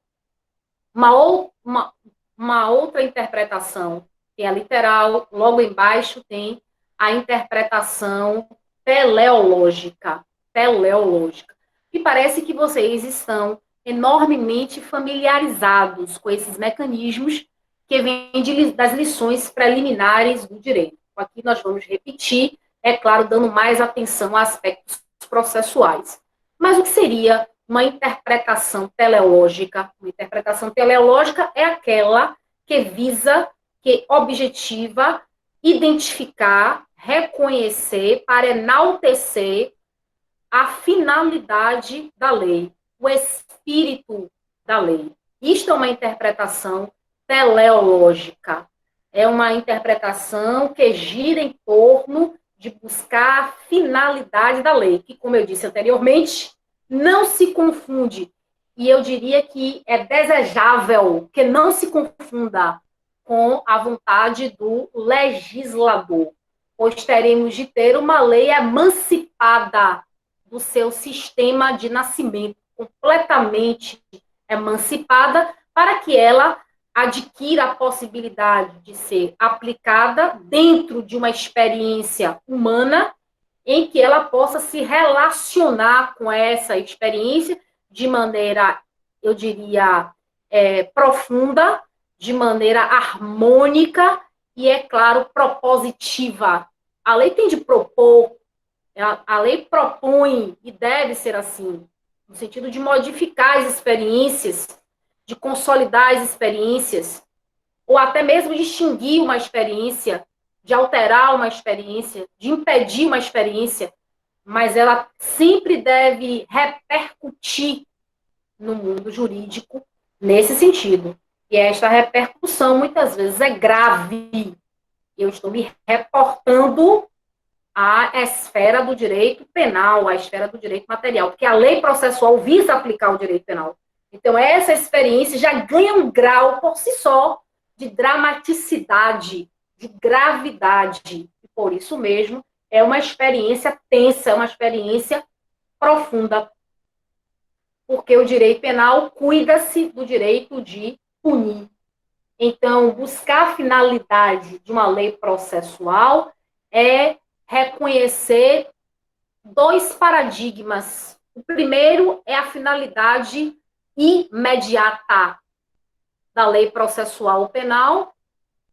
S1: uma outra interpretação tem a literal, logo embaixo tem a interpretação teleológica. E parece que vocês estão enormemente familiarizados com esses mecanismos que vêm das lições preliminares do direito. Aqui nós vamos repetir, é claro, dando mais atenção a aspectos processuais. Mas o que seria uma interpretação teleológica? Uma interpretação teleológica é aquela que visa, que objetiva, identificar, reconhecer, para enaltecer a finalidade da lei, o espírito da lei. Isto é uma interpretação teleológica. É uma interpretação que gira em torno de buscar a finalidade da lei, que, como eu disse anteriormente, não se confunde. E eu diria que é desejável que não se confunda com a vontade do legislador, pois teremos de ter uma lei emancipada do seu sistema de nascimento, completamente emancipada, para que ela adquira a possibilidade de ser aplicada dentro de uma experiência humana, em que ela possa se relacionar com essa experiência de maneira, eu diria, profunda, de maneira harmônica e, é claro, propositiva. A lei tem de propor, a lei propõe, e deve ser assim, no sentido de modificar as experiências, de consolidar as experiências, ou até mesmo de extinguir uma experiência, de alterar uma experiência, de impedir uma experiência, mas ela sempre deve repercutir no mundo jurídico nesse sentido. E esta repercussão, muitas vezes, é grave. Eu estou me reportando à esfera do direito penal, à esfera do direito material, porque a lei processual visa aplicar o direito penal. Então, essa experiência já ganha um grau, por si só, de dramaticidade, de gravidade. E, por isso mesmo, é uma experiência tensa, é uma experiência profunda. Porque o direito penal cuida-se do direito de punir. Então, buscar a finalidade de uma lei processual é reconhecer dois paradigmas. O primeiro é a finalidade imediata da lei processual penal,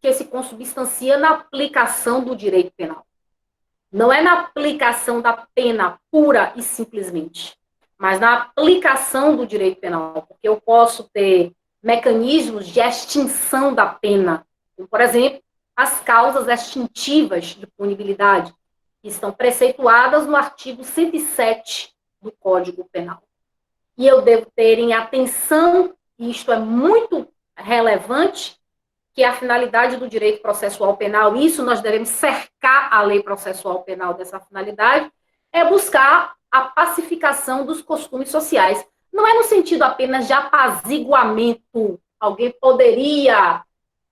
S1: que se consubstancia na aplicação do direito penal. Não é na aplicação da pena pura e simplesmente, mas na aplicação do direito penal, porque eu posso ter mecanismos de extinção da pena, como, por exemplo, as causas extintivas de punibilidade, que estão preceituadas no artigo 107 do Código Penal. E eu devo ter em atenção, e isto é muito relevante, que a finalidade do direito processual penal, isso nós devemos cercar a lei processual penal dessa finalidade, é buscar a pacificação dos costumes sociais. Não é no sentido apenas de apaziguamento. Alguém poderia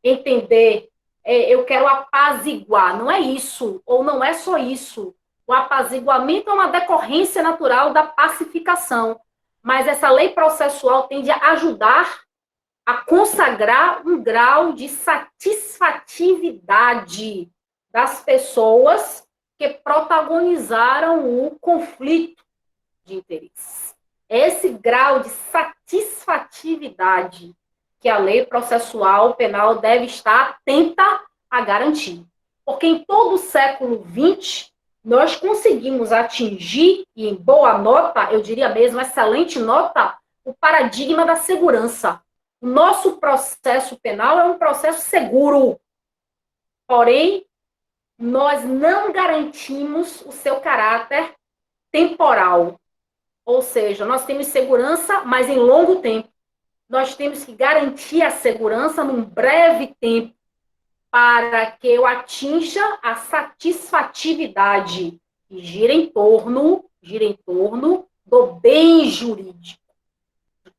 S1: entender, eu quero apaziguar. Não é isso, ou não é só isso. O apaziguamento é uma decorrência natural da pacificação. Mas essa lei processual tende a ajudar a consagrar um grau de satisfatividade das pessoas que protagonizaram o conflito de interesses. Esse grau de satisfatividade que a lei processual penal deve estar atenta a garantir. Porque em todo o século XX, nós conseguimos atingir, e em boa nota, eu diria mesmo, excelente nota, o paradigma da segurança. O nosso processo penal é um processo seguro, porém, nós não garantimos o seu caráter temporal. Ou seja, nós temos segurança, mas em longo tempo. Nós temos que garantir a segurança num breve tempo, para que eu atinja a satisfatividade e gira em torno do bem jurídico.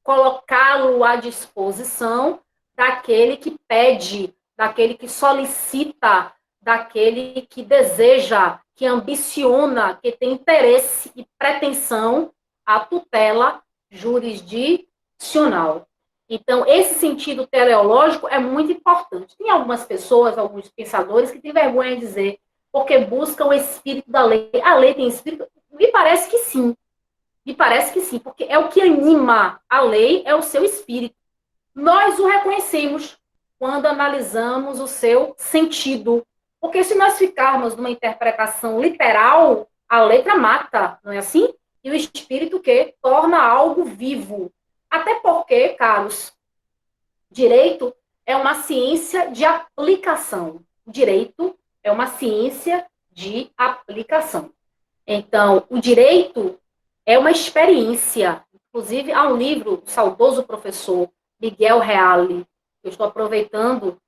S1: Colocá-lo à disposição daquele que pede, daquele que solicita, daquele que deseja, que ambiciona, que tem interesse e pretensão à tutela jurisdicional. Então, esse sentido teleológico é muito importante. Tem algumas pessoas, alguns pensadores que têm vergonha de dizer, porque buscam o espírito da lei. A lei tem espírito? Me parece que sim. Me parece que sim, porque é o que anima a lei, é o seu espírito. Nós o reconhecemos quando analisamos o seu sentido. Porque se nós ficarmos numa interpretação literal, a letra mata, não é assim? E o espírito que torna algo vivo. Até porque, caros, direito é uma ciência de aplicação. Direito é uma ciência de aplicação. Então, o direito é uma experiência. Inclusive, há um livro do saudoso professor Miguel Reale, que eu estou aproveitando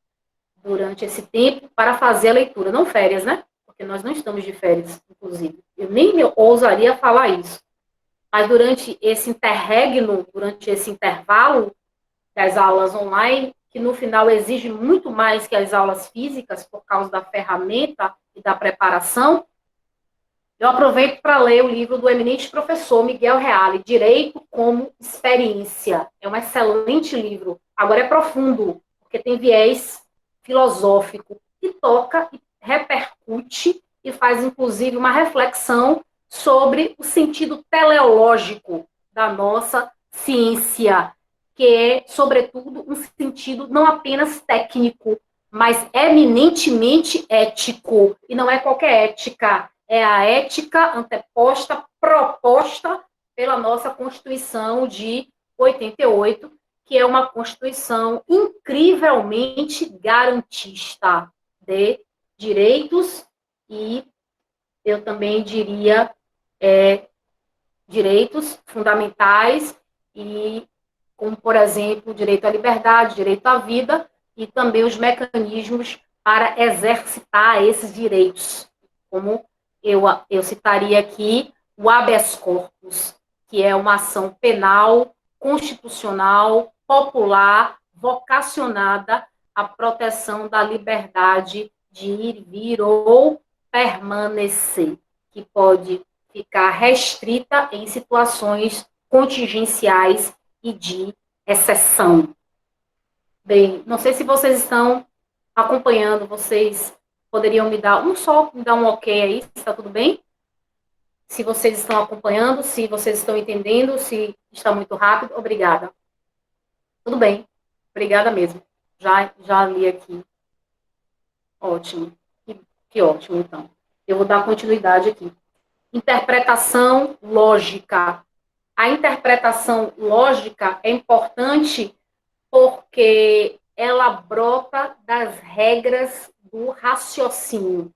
S1: durante esse tempo para fazer a leitura. Não férias, né? Porque nós não estamos de férias, inclusive. Eu nem me ousaria falar isso. Mas durante esse interregno, durante esse intervalo das aulas online, que no final exige muito mais que as aulas físicas, por causa da ferramenta e da preparação, eu aproveito para ler o livro do eminente professor Miguel Reale, Direito como Experiência. É um excelente livro. Agora é profundo, porque tem viés filosófico, e toca, e repercute, e faz, inclusive, uma reflexão sobre o sentido teleológico da nossa ciência, que é, sobretudo, um sentido não apenas técnico, mas eminentemente ético. E não é qualquer ética, é a ética anteposta, proposta pela nossa Constituição de 88, que é uma Constituição incrivelmente garantista de direitos e, eu também diria, direitos fundamentais e como, por exemplo, o direito à liberdade, direito à vida, e também os mecanismos para exercitar esses direitos, como eu citaria aqui o habeas corpus, que é uma ação penal, constitucional, popular, vocacionada à proteção da liberdade de ir, vir ou permanecer, que pode ficar restrita em situações contingenciais e de exceção. Bem, não sei se vocês estão acompanhando, vocês poderiam me dar um ok aí, se está tudo bem? Se vocês estão acompanhando, se vocês estão entendendo, se está muito rápido, obrigada. Tudo bem, obrigada mesmo. Já li aqui. Ótimo. Que ótimo, então. Eu vou dar continuidade aqui. Interpretação lógica. A interpretação lógica é importante porque ela brota das regras do raciocínio.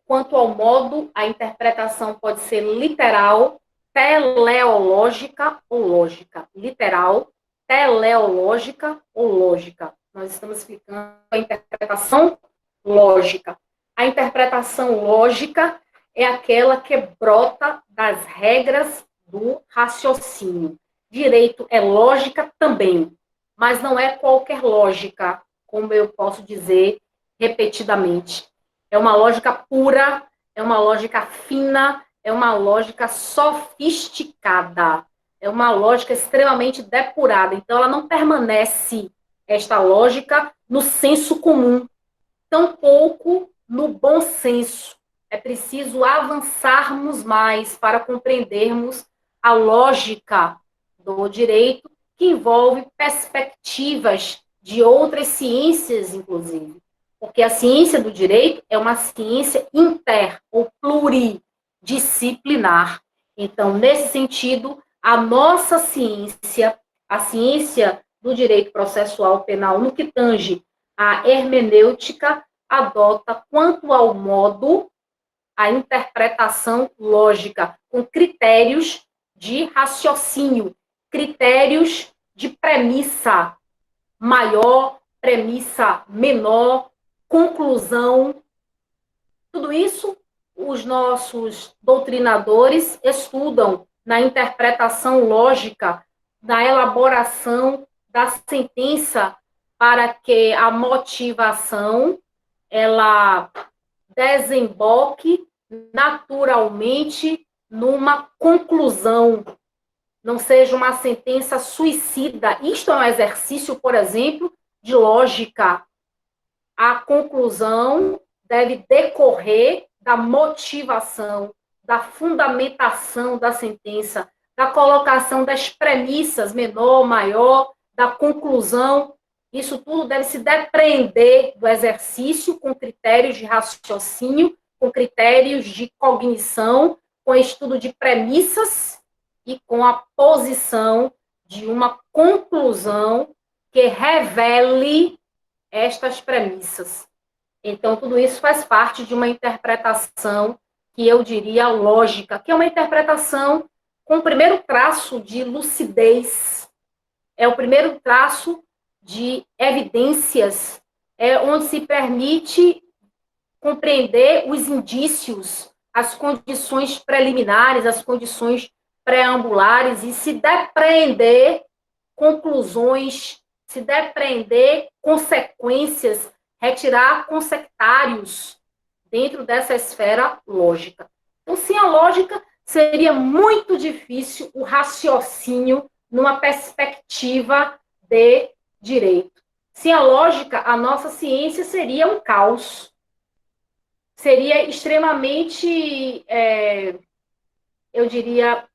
S1: Quanto ao modo, a interpretação pode ser literal, teleológica ou lógica. Literal, teleológica ou lógica. Nós estamos explicando a interpretação lógica. A interpretação lógica é aquela que brota das regras do raciocínio. Direito é lógica também, mas não é qualquer lógica, como eu posso dizer repetidamente. É uma lógica pura, é uma lógica fina, é uma lógica sofisticada, é uma lógica extremamente depurada. Então, ela não permanece, esta lógica, no senso comum, tampouco no bom senso. É preciso avançarmos mais para compreendermos a lógica do direito, que envolve perspectivas de outras ciências, inclusive. Porque a ciência do direito é uma ciência ou pluridisciplinar. Então, nesse sentido, a nossa ciência, a ciência do direito processual penal, no que tange a hermenêutica, adota, quanto ao modo, a interpretação lógica, com critérios de raciocínio, critérios de premissa maior, premissa menor, conclusão. Tudo isso os nossos doutrinadores estudam na interpretação lógica, na elaboração da sentença, para que a motivação ela desemboque naturalmente numa conclusão, não seja uma sentença suicida. Isto é um exercício, por exemplo, de lógica. A conclusão deve decorrer da motivação, da fundamentação da sentença, da colocação das premissas, menor, maior, da conclusão. Isso tudo deve se depreender do exercício com critérios de raciocínio, com critérios de cognição, com estudo de premissas e com a posição de uma conclusão que revele estas premissas. Então, tudo isso faz parte de uma interpretação que eu diria lógica, que é uma interpretação com o primeiro traço de lucidez, é o primeiro traço de evidências, é onde se permite compreender os indícios, as condições preliminares, as condições preambulares e se depreender conclusões, se depreender consequências, retirar consectários dentro dessa esfera lógica. Então, sem a lógica, seria muito difícil o raciocínio numa perspectiva de direito. Sem a lógica, a nossa ciência seria um caos. Seria extremamente, eu diria,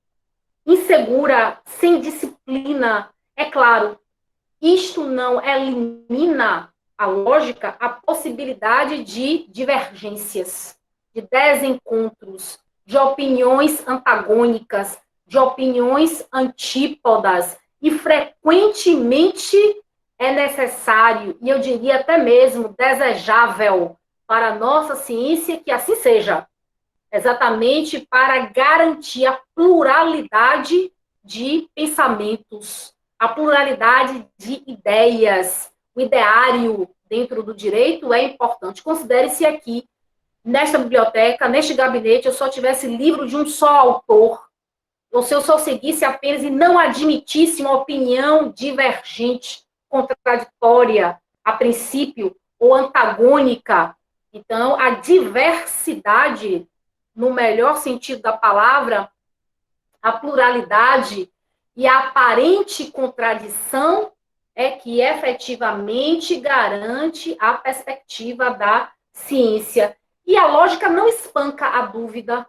S1: insegura, sem disciplina. É claro, isto não elimina a lógica, a possibilidade de divergências, de desencontros, de opiniões antagônicas, de opiniões antípodas, e frequentemente é necessário, e eu diria até mesmo desejável, para a nossa ciência que assim seja, exatamente para garantir a pluralidade de pensamentos, a pluralidade de ideias, o ideário dentro do direito é importante. Considere-se aqui, nesta biblioteca, neste gabinete, eu só tivesse livro de um só autor, ou se eu só seguisse apenas e não admitisse uma opinião divergente, contraditória, a princípio, ou antagônica. Então, a diversidade, no melhor sentido da palavra, a pluralidade e a aparente contradição é que efetivamente garante a perspectiva da ciência. E a lógica não espanca a dúvida.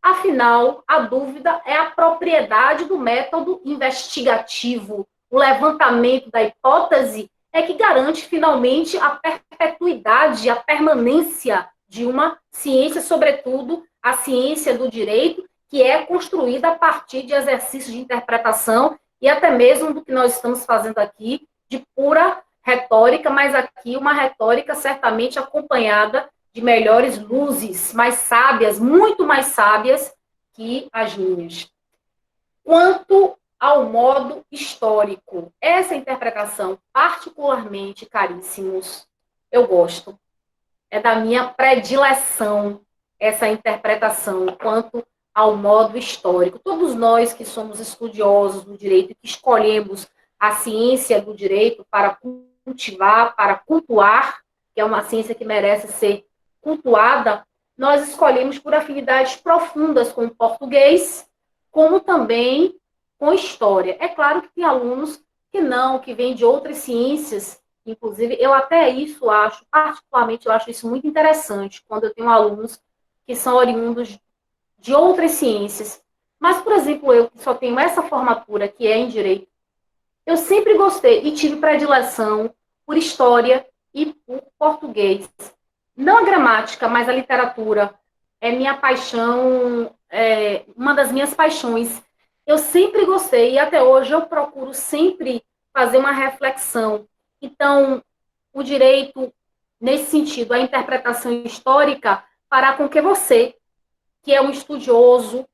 S1: Afinal, a dúvida é a propriedade do método investigativo. O levantamento da hipótese é que garante, finalmente, a perpetuidade, a permanência de uma ciência, sobretudo a ciência do direito, que é construída a partir de exercícios de interpretação e até mesmo do que nós estamos fazendo aqui, de pura retórica, mas aqui uma retórica certamente acompanhada de melhores luzes, mais sábias, muito mais sábias que as minhas. Quanto ao modo histórico, essa interpretação, particularmente, caríssimos, eu gosto. É da minha predileção essa interpretação quanto ao modo histórico. Todos nós que somos estudiosos do direito e que escolhemos a ciência do direito para cultivar, para cultuar, que é uma ciência que merece ser cultuada, nós escolhemos por afinidades profundas com o português, como também com história. É claro que tem alunos que não, que vêm de outras ciências, inclusive, eu até isso acho, particularmente, eu acho isso muito interessante, quando eu tenho alunos que são oriundos de outras ciências. Mas, por exemplo, eu que só tenho essa formatura, que é em direito, eu sempre gostei e tive predileção por história e por português. Não a gramática, mas a literatura é minha paixão, é uma das minhas paixões. Eu sempre gostei e até hoje eu procuro sempre fazer uma reflexão. Então, o direito, nesse sentido, a interpretação histórica fará com que você, que é um estudioso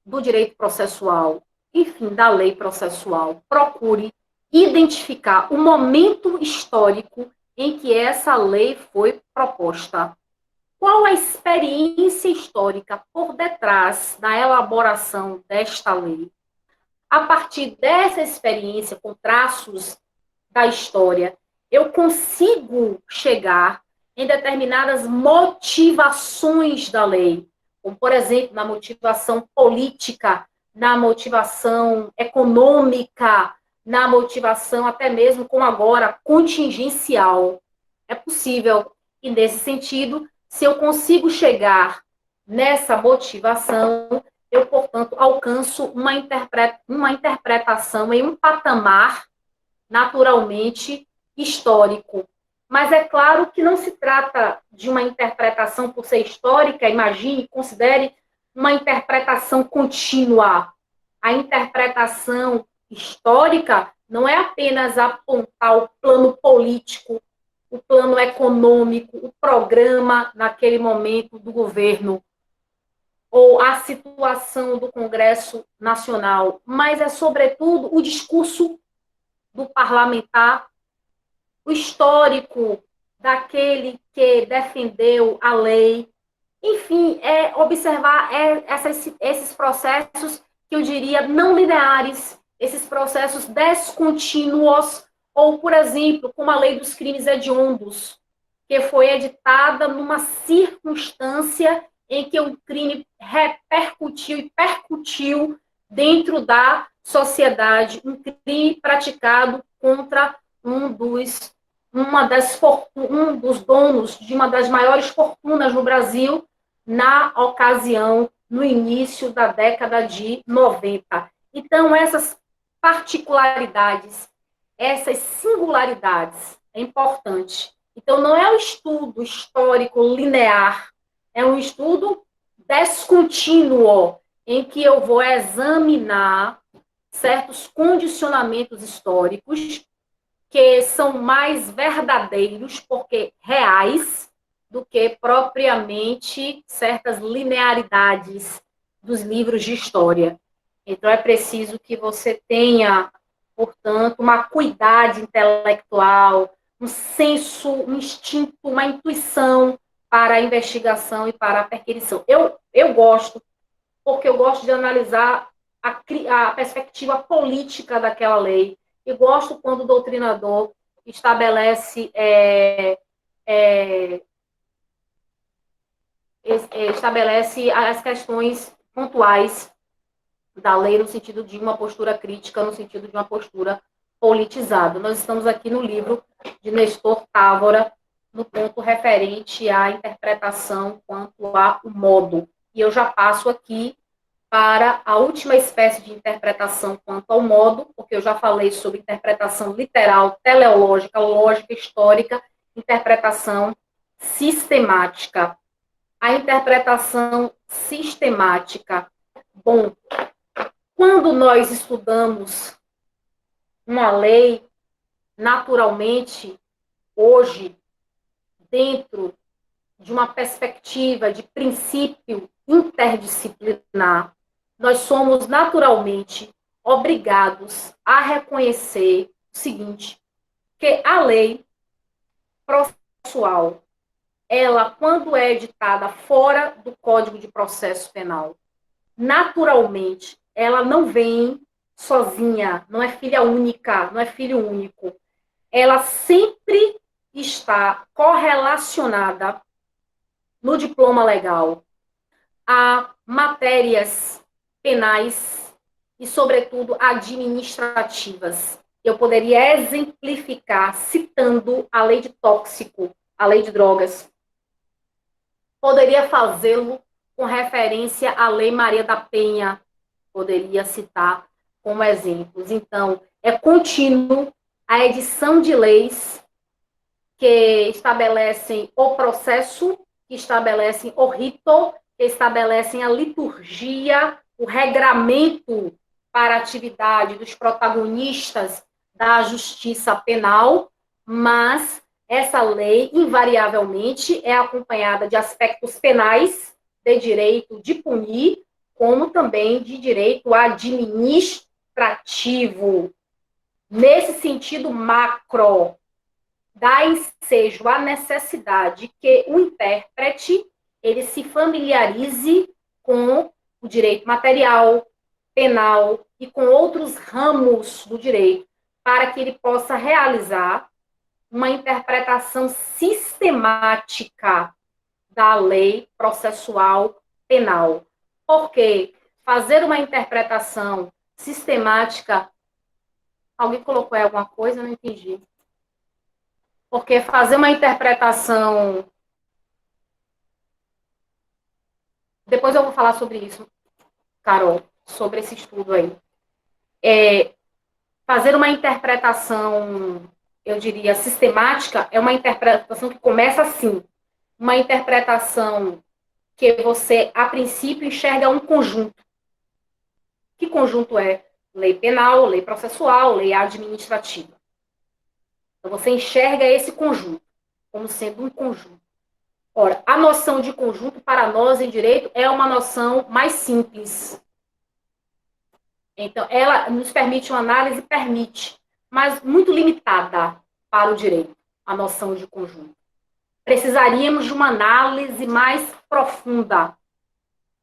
S1: do direito processual, enfim, da lei processual, procure identificar o momento histórico em que essa lei foi proposta. Qual a experiência histórica por detrás da elaboração desta lei? A partir dessa experiência, com traços da história, eu consigo chegar em determinadas motivações da lei, como, por exemplo, na motivação política, na motivação econômica, na motivação até mesmo, como agora, contingencial. É possível. E, nesse sentido, se eu consigo chegar nessa motivação, eu, portanto, alcanço uma interpretação em um patamar naturalmente histórico. Mas é claro que não se trata de uma interpretação por ser histórica, imagine, considere uma interpretação contínua. A interpretação histórica não é apenas apontar o plano político, o plano econômico, o programa naquele momento do governo, ou a situação do Congresso Nacional, mas é, sobretudo, o discurso do parlamentar, o histórico daquele que defendeu a lei. Enfim, é observar esses processos que eu diria não lineares, esses processos descontínuos, ou, por exemplo, como a lei dos crimes hediondos, que foi editada numa circunstância em que o crime repercutiu e percutiu dentro da sociedade, um crime praticado contra um dos donos de uma das maiores fortunas no Brasil, na ocasião, no início da década de 90. Então, essas particularidades, essas singularidades, é importante. Então, não é um estudo histórico linear, é um estudo descontínuo, em que eu vou examinar certos condicionamentos históricos que são mais verdadeiros, porque reais, do que propriamente certas linearidades dos livros de história. Então, é preciso que você tenha, portanto, uma acuidade intelectual, um senso, um instinto, uma intuição para a investigação e para a perquisição. Eu gosto, porque eu gosto de analisar a perspectiva política daquela lei, e gosto quando o doutrinador estabelece estabelece as questões pontuais da lei no sentido de uma postura crítica, no sentido de uma postura politizada. Nós estamos aqui no livro de Nestor Távora, no ponto referente à interpretação quanto ao modo. E eu já passo aqui para a última espécie de interpretação quanto ao modo, porque eu já falei sobre interpretação literal, teleológica, lógica, histórica, interpretação sistemática. A interpretação sistemática. Bom, quando nós estudamos uma lei, naturalmente, hoje, dentro de uma perspectiva de princípio interdisciplinar, nós somos naturalmente obrigados a reconhecer o seguinte, que a lei processual, ela, quando é editada fora do Código de Processo Penal, naturalmente, ela não vem sozinha, não é filha única, não é filho único. Ela sempre está correlacionada no diploma legal a matérias penais e, sobretudo, administrativas. Eu poderia exemplificar citando a lei de tóxico, a lei de drogas. Poderia fazê-lo com referência à Lei Maria da Penha, poderia citar como exemplos. Então, é contínuo a edição de leis que estabelecem o processo, que estabelecem o rito, que estabelecem a liturgia, o regramento para a atividade dos protagonistas da justiça penal, mas essa lei, invariavelmente, é acompanhada de aspectos penais, de direito de punir, como também de direito administrativo. Nesse sentido macro, dá ensejo à necessidade que o intérprete ele se familiarize com o direito material, penal e com outros ramos do direito, para que ele possa realizar uma interpretação sistemática da lei processual penal. Porque fazer uma interpretação sistemática... Alguém colocou aí alguma coisa? Eu não entendi. Porque fazer uma interpretação... Depois eu vou falar sobre isso, Carol, sobre esse estudo aí. Fazer uma interpretação, eu diria, sistemática, é uma interpretação que começa assim. Uma interpretação que você, a princípio, enxerga um conjunto. Que conjunto é? Lei penal, lei processual, lei administrativa. Então, você enxerga esse conjunto como sendo um conjunto. Ora, a noção de conjunto, para nós, em direito, é uma noção mais simples. Então, ela nos permite uma análise, permite, mas muito limitada para o direito, a noção de conjunto. Precisaríamos de uma análise mais profunda,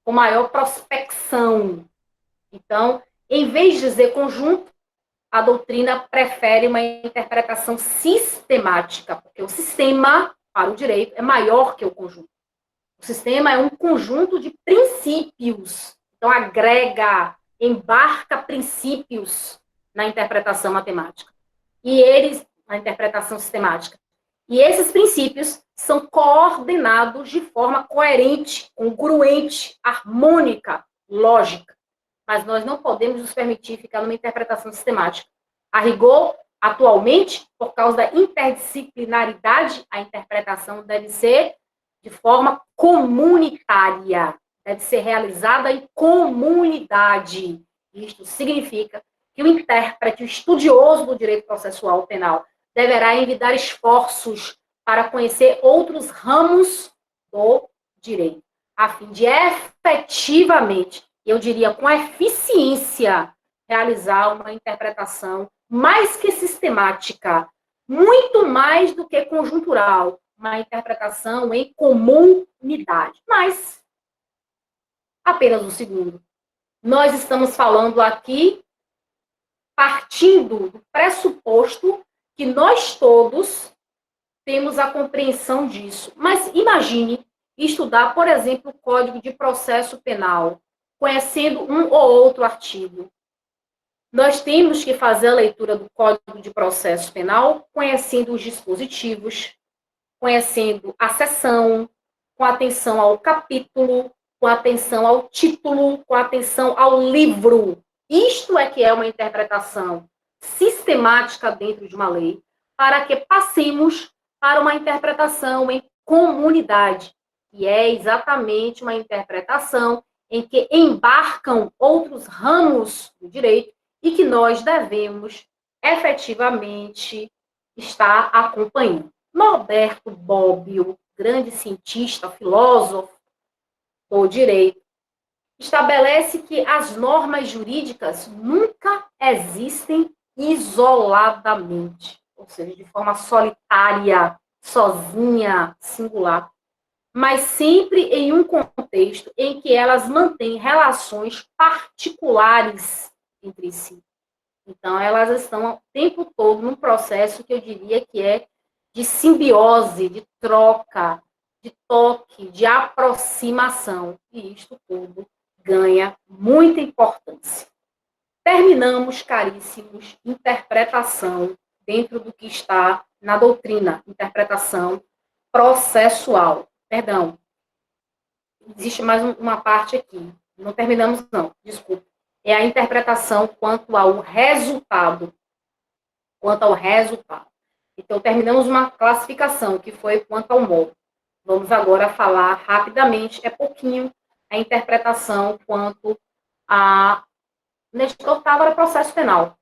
S1: com maior prospecção. Então, em vez de dizer conjunto, a doutrina prefere uma interpretação sistemática, porque o sistema, para o direito, é maior que o conjunto. O sistema é um conjunto de princípios. Então, agrega, embarca princípios na interpretação matemática. E eles, na interpretação sistemática. E esses princípios são coordenados de forma coerente, congruente, harmônica, lógica. Mas nós não podemos nos permitir ficar numa interpretação sistemática. A rigor, atualmente, por causa da interdisciplinaridade, a interpretação deve ser de forma comunitária, deve ser realizada em comunidade. Isto significa que o intérprete, o estudioso do direito processual penal, deverá envidar esforços para conhecer outros ramos do direito, a fim de efetivamente eu diria com eficiência, realizar uma interpretação mais que sistemática, muito mais do que conjuntural, uma interpretação em comunidade. Mas, apenas um segundo, nós estamos falando aqui partindo do pressuposto que nós todos temos a compreensão disso. Mas imagine estudar, por exemplo, o Código de Processo Penal, conhecendo um ou outro artigo. Nós temos que fazer a leitura do Código de Processo Penal, conhecendo os dispositivos, conhecendo a seção, com atenção ao capítulo, com atenção ao título, com atenção ao livro. Isto é que é uma interpretação sistemática dentro de uma lei, para que passemos para uma interpretação em comunidade, que é exatamente uma interpretação em que embarcam outros ramos do direito e que nós devemos efetivamente estar acompanhando. Norberto Bobbio, grande cientista, filósofo do direito, estabelece que as normas jurídicas nunca existem isoladamente, ou seja, de forma solitária, sozinha, singular, mas sempre em um contexto em que elas mantêm relações particulares entre si. Então, elas estão o tempo todo num processo que eu diria que é de simbiose, de troca, de toque, de aproximação. E isto tudo ganha muita importância. Terminamos, caríssimos, interpretação dentro do que está na doutrina, interpretação processual. Perdão, existe mais uma parte aqui. Não terminamos, não, desculpa. É a interpretação quanto ao resultado. Quanto ao resultado. Então, terminamos uma classificação, que foi quanto ao modo. Vamos agora falar rapidamente, é pouquinho, a interpretação quanto a Nestor Távora, Processo Penal.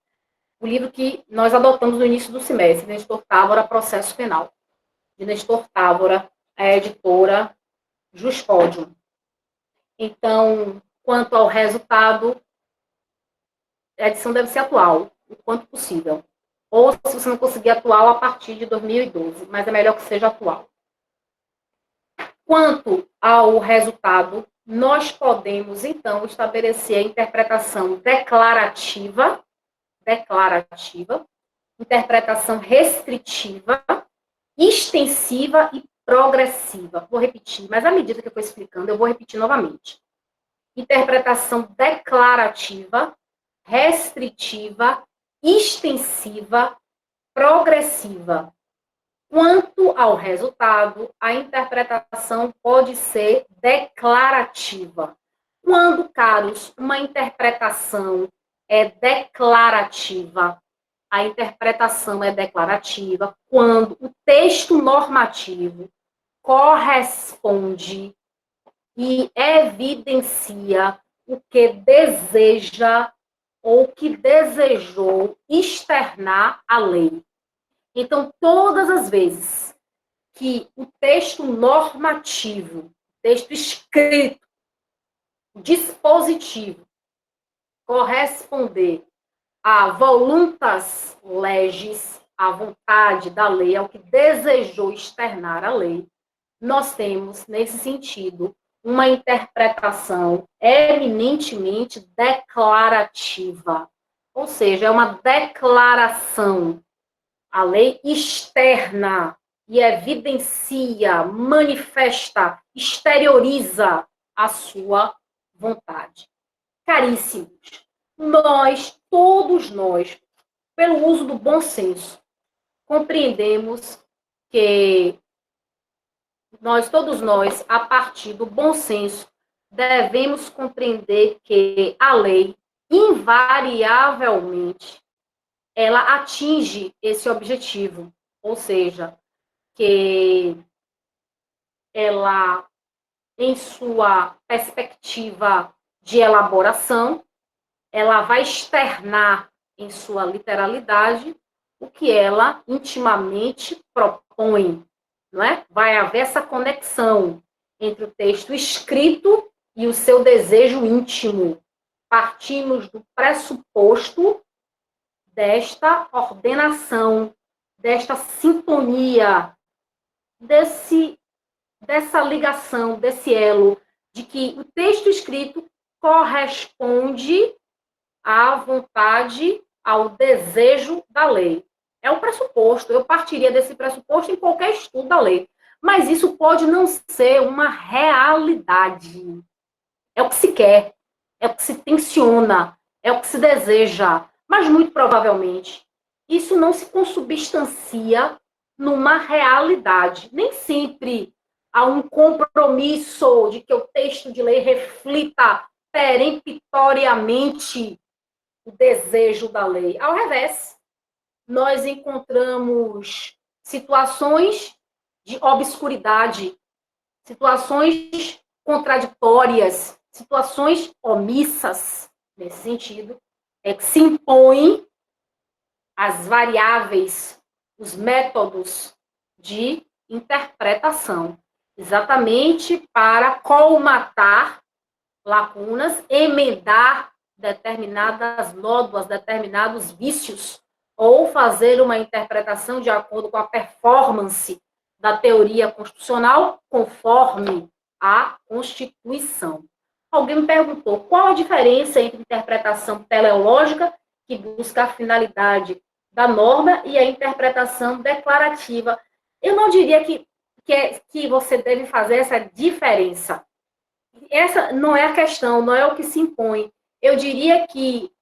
S1: O livro que nós adotamos no início do semestre, Nestor Távora, Processo Penal. De Nestor Távora, a editora Juspodium. Então, quanto ao resultado, a edição deve ser atual, o quanto possível. Ou, se você não conseguir atual, a partir de 2012, mas é melhor que seja atual. Quanto ao resultado, nós podemos, então, estabelecer a interpretação declarativa, interpretação restritiva, extensiva e progressiva. Vou repetir, mas à medida que eu for explicando, eu vou repetir novamente. Interpretação declarativa, restritiva, extensiva, progressiva. Quanto ao resultado, a interpretação pode ser declarativa. Quando, caros, uma interpretação é declarativa, a interpretação é declarativa quando o texto normativo corresponde e evidencia o que deseja ou que desejou externar a lei. Então, todas as vezes que o texto normativo, texto escrito, dispositivo, corresponder à voluntas legis, à vontade da lei, ao que desejou externar a lei, nós temos, nesse sentido, uma interpretação eminentemente declarativa. Ou seja, é uma declaração. A lei externa e evidencia, manifesta, exterioriza a sua vontade. Caríssimos, nós, todos nós, pelo uso do bom senso, compreendemos que todos nós, a partir do bom senso, devemos compreender que a lei, invariavelmente, ela atinge esse objetivo, ou seja, que ela, em sua perspectiva de elaboração, ela vai externar em sua literalidade o que ela intimamente propõe, não é? Vai haver essa conexão entre o texto escrito e o seu desejo íntimo. Partimos do pressuposto desta ordenação, desta sintonia, dessa ligação, desse elo, de que o texto escrito corresponde à vontade, ao desejo da lei. É um pressuposto, eu partiria desse pressuposto em qualquer estudo da lei. Mas isso pode não ser uma realidade. É o que se quer, é o que se tenciona, é o que se deseja. Mas, muito provavelmente, isso não se consubstancia numa realidade. Nem sempre há um compromisso de que o texto de lei reflita peremptoriamente o desejo da lei. Ao revés, nós encontramos situações de obscuridade, situações contraditórias, situações omissas, nesse sentido, que se impõem as variáveis, os métodos de interpretação, exatamente para colmatar lacunas, emendar determinadas nódoas, determinados vícios, ou fazer uma interpretação de acordo com a performance da teoria constitucional, conforme a Constituição. Alguém me perguntou qual a diferença entre interpretação teleológica, que busca a finalidade da norma, e a interpretação declarativa. Eu não diria que você deve fazer essa diferença. Essa não é a questão, não é o que se impõe. Eu diria que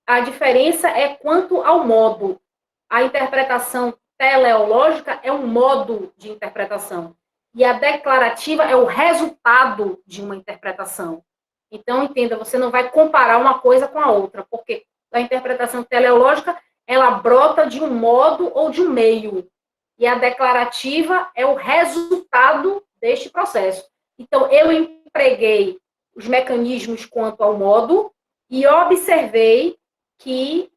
S1: a diferença é quanto ao modo. A interpretação teleológica é um modo de interpretação. E a declarativa é o resultado de uma interpretação. Então, entenda, você não vai comparar uma coisa com a outra, porque a interpretação teleológica, ela brota de um modo ou de um meio. E a declarativa é o resultado deste processo. Então, eu empreguei os mecanismos quanto ao modo e observei que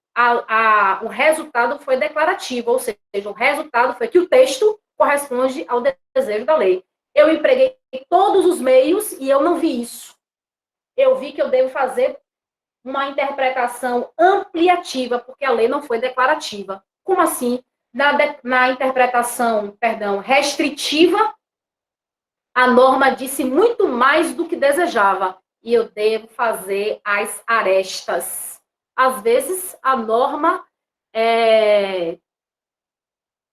S1: o resultado foi declarativo, ou seja, o resultado foi que o texto corresponde ao desejo da lei. Eu empreguei todos os meios e eu não vi isso. Eu vi que eu devo fazer uma interpretação ampliativa, porque a lei não foi declarativa. Como assim? Na interpretação, restritiva, a norma disse muito mais do que desejava, e eu devo fazer as arestas. Às vezes, a norma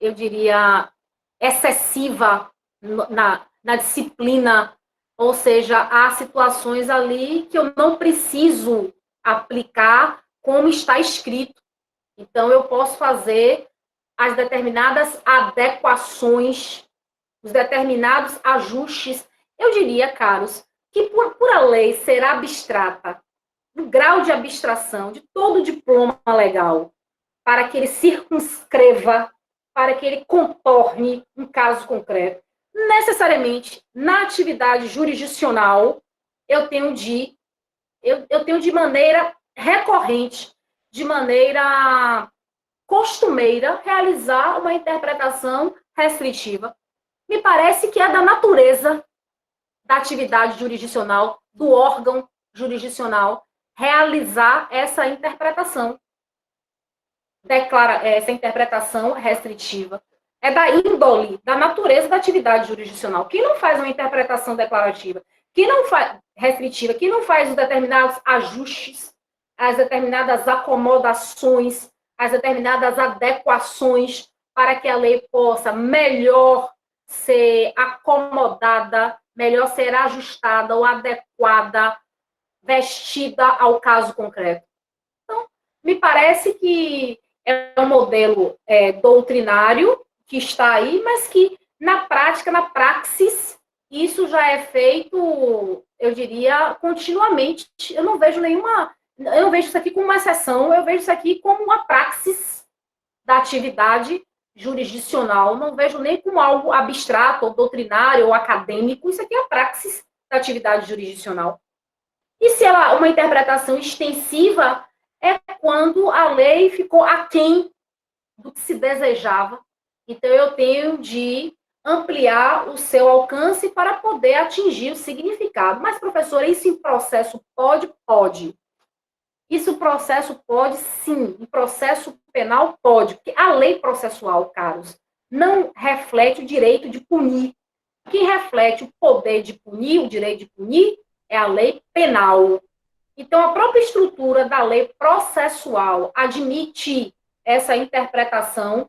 S1: eu diria, excessiva na disciplina, ou seja, há situações ali que eu não preciso aplicar como está escrito. Então, eu posso fazer as determinadas adequações, os determinados ajustes. Eu diria, caros, que por a lei ser abstrata, o grau de abstração de todo diploma legal, para que ele circunscreva, para que ele contorne um caso concreto, necessariamente, na atividade jurisdicional, eu tenho de maneira recorrente, de maneira costumeira, realizar uma interpretação restritiva. Me parece que é da natureza da atividade jurisdicional, do órgão jurisdicional, realizar essa interpretação. Essa interpretação restritiva. É da índole, da natureza da atividade jurisdicional. Quem não faz uma interpretação declarativa, quem não faz restritiva, quem não faz os determinados ajustes, as determinadas acomodações, as determinadas adequações para que a lei possa melhor ser acomodada, melhor ser ajustada ou adequada, vestida ao caso concreto. Então, me parece que é um modelo doutrinário que está aí, mas que na prática, na praxis, isso já é feito, eu diria, continuamente. Eu não vejo isso aqui como uma exceção, eu vejo isso aqui como uma praxis da atividade jurisdicional. Não vejo nem como algo abstrato, ou doutrinário, ou acadêmico. Isso aqui é a praxis da atividade jurisdicional. E se ela uma interpretação extensiva, é quando a lei ficou aquém do que se desejava. Então, eu tenho de ampliar o seu alcance para poder atingir o significado. Mas, professora, isso em processo pode? Pode. Isso o processo pode, sim. Em processo penal pode. Porque a lei processual, caros, não reflete o direito de punir. Quem reflete o poder de punir, o direito de punir, é a lei penal. Então, a própria estrutura da lei processual admite essa interpretação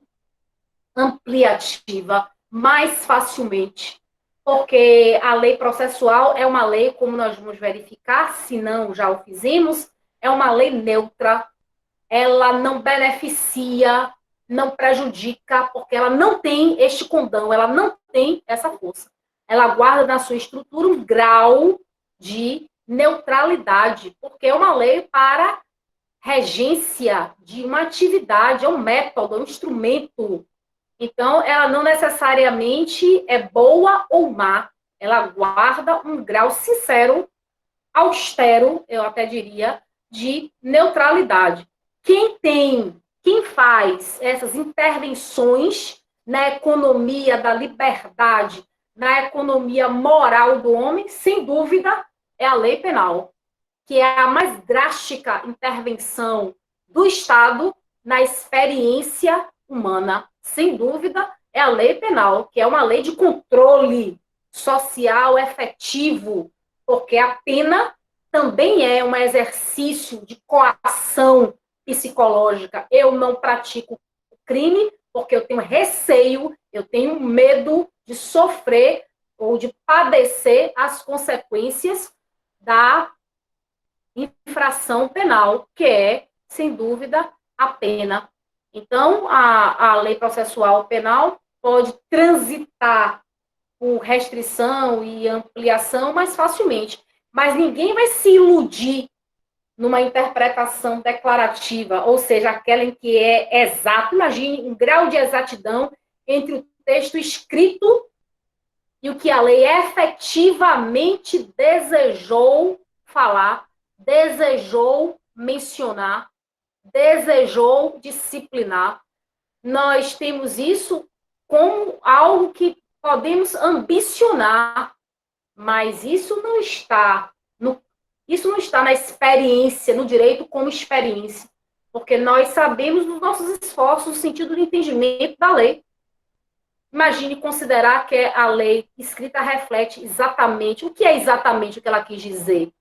S1: ampliativa mais facilmente, porque a lei processual é uma lei, como nós vamos verificar, se não já o fizemos, é uma lei neutra, ela não beneficia, não prejudica, porque ela não tem este condão, ela não tem essa força. Ela guarda na sua estrutura um grau de neutralidade, porque é uma lei para regência de uma atividade, é um método, é um instrumento. Então, ela não necessariamente é boa ou má, ela guarda um grau sincero, austero, eu até diria, de neutralidade. Quem faz essas intervenções na economia da liberdade, na economia moral do homem, sem dúvida, é a lei penal, que é a mais drástica intervenção do Estado na experiência humana. Sem dúvida, é a lei penal, que é uma lei de controle social efetivo, porque a pena também é um exercício de coação psicológica. Eu não pratico crime porque eu tenho receio, eu tenho medo de sofrer ou de padecer as consequências da infração penal, que é, sem dúvida, a pena. Então, a lei processual penal pode transitar por restrição e ampliação mais facilmente, mas ninguém vai se iludir numa interpretação declarativa, ou seja, aquela em que é exato. Imagine um grau de exatidão entre o texto escrito e o que a lei efetivamente desejou falar, desejou mencionar, desejou disciplinar. Nós temos isso como algo que podemos ambicionar, mas isso não está na experiência, no direito como experiência, porque nós sabemos dos nossos esforços no sentido do entendimento da lei. Imagine considerar que a lei escrita reflete exatamente o que é exatamente o que ela quis dizer.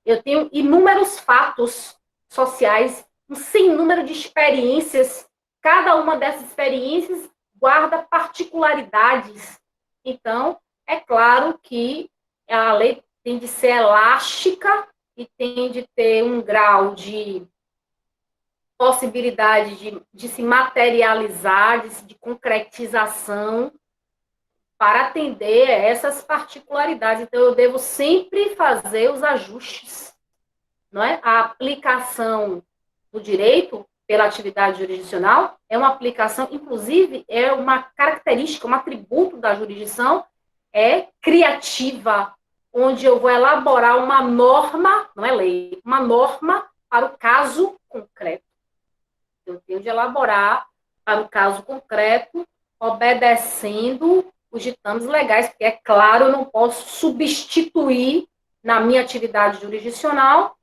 S1: Eu tenho inúmeros fatos sociais, um sem número de experiências. Cada uma dessas experiências guarda particularidades. Então, é claro que a lei tem de ser elástica e tem de ter um grau de possibilidade de se materializar, de concretização, para atender a essas particularidades. Então, eu devo sempre fazer os ajustes, não é? A aplicação do direito pela atividade jurisdicional é uma aplicação, inclusive, é uma característica, um atributo da jurisdição, é criativa, onde eu vou elaborar uma norma, não é lei, uma norma para o caso concreto. Eu tenho de elaborar para o caso concreto, obedecendo os ditames legais, porque, é claro, eu não posso substituir, na minha atividade jurisdicional,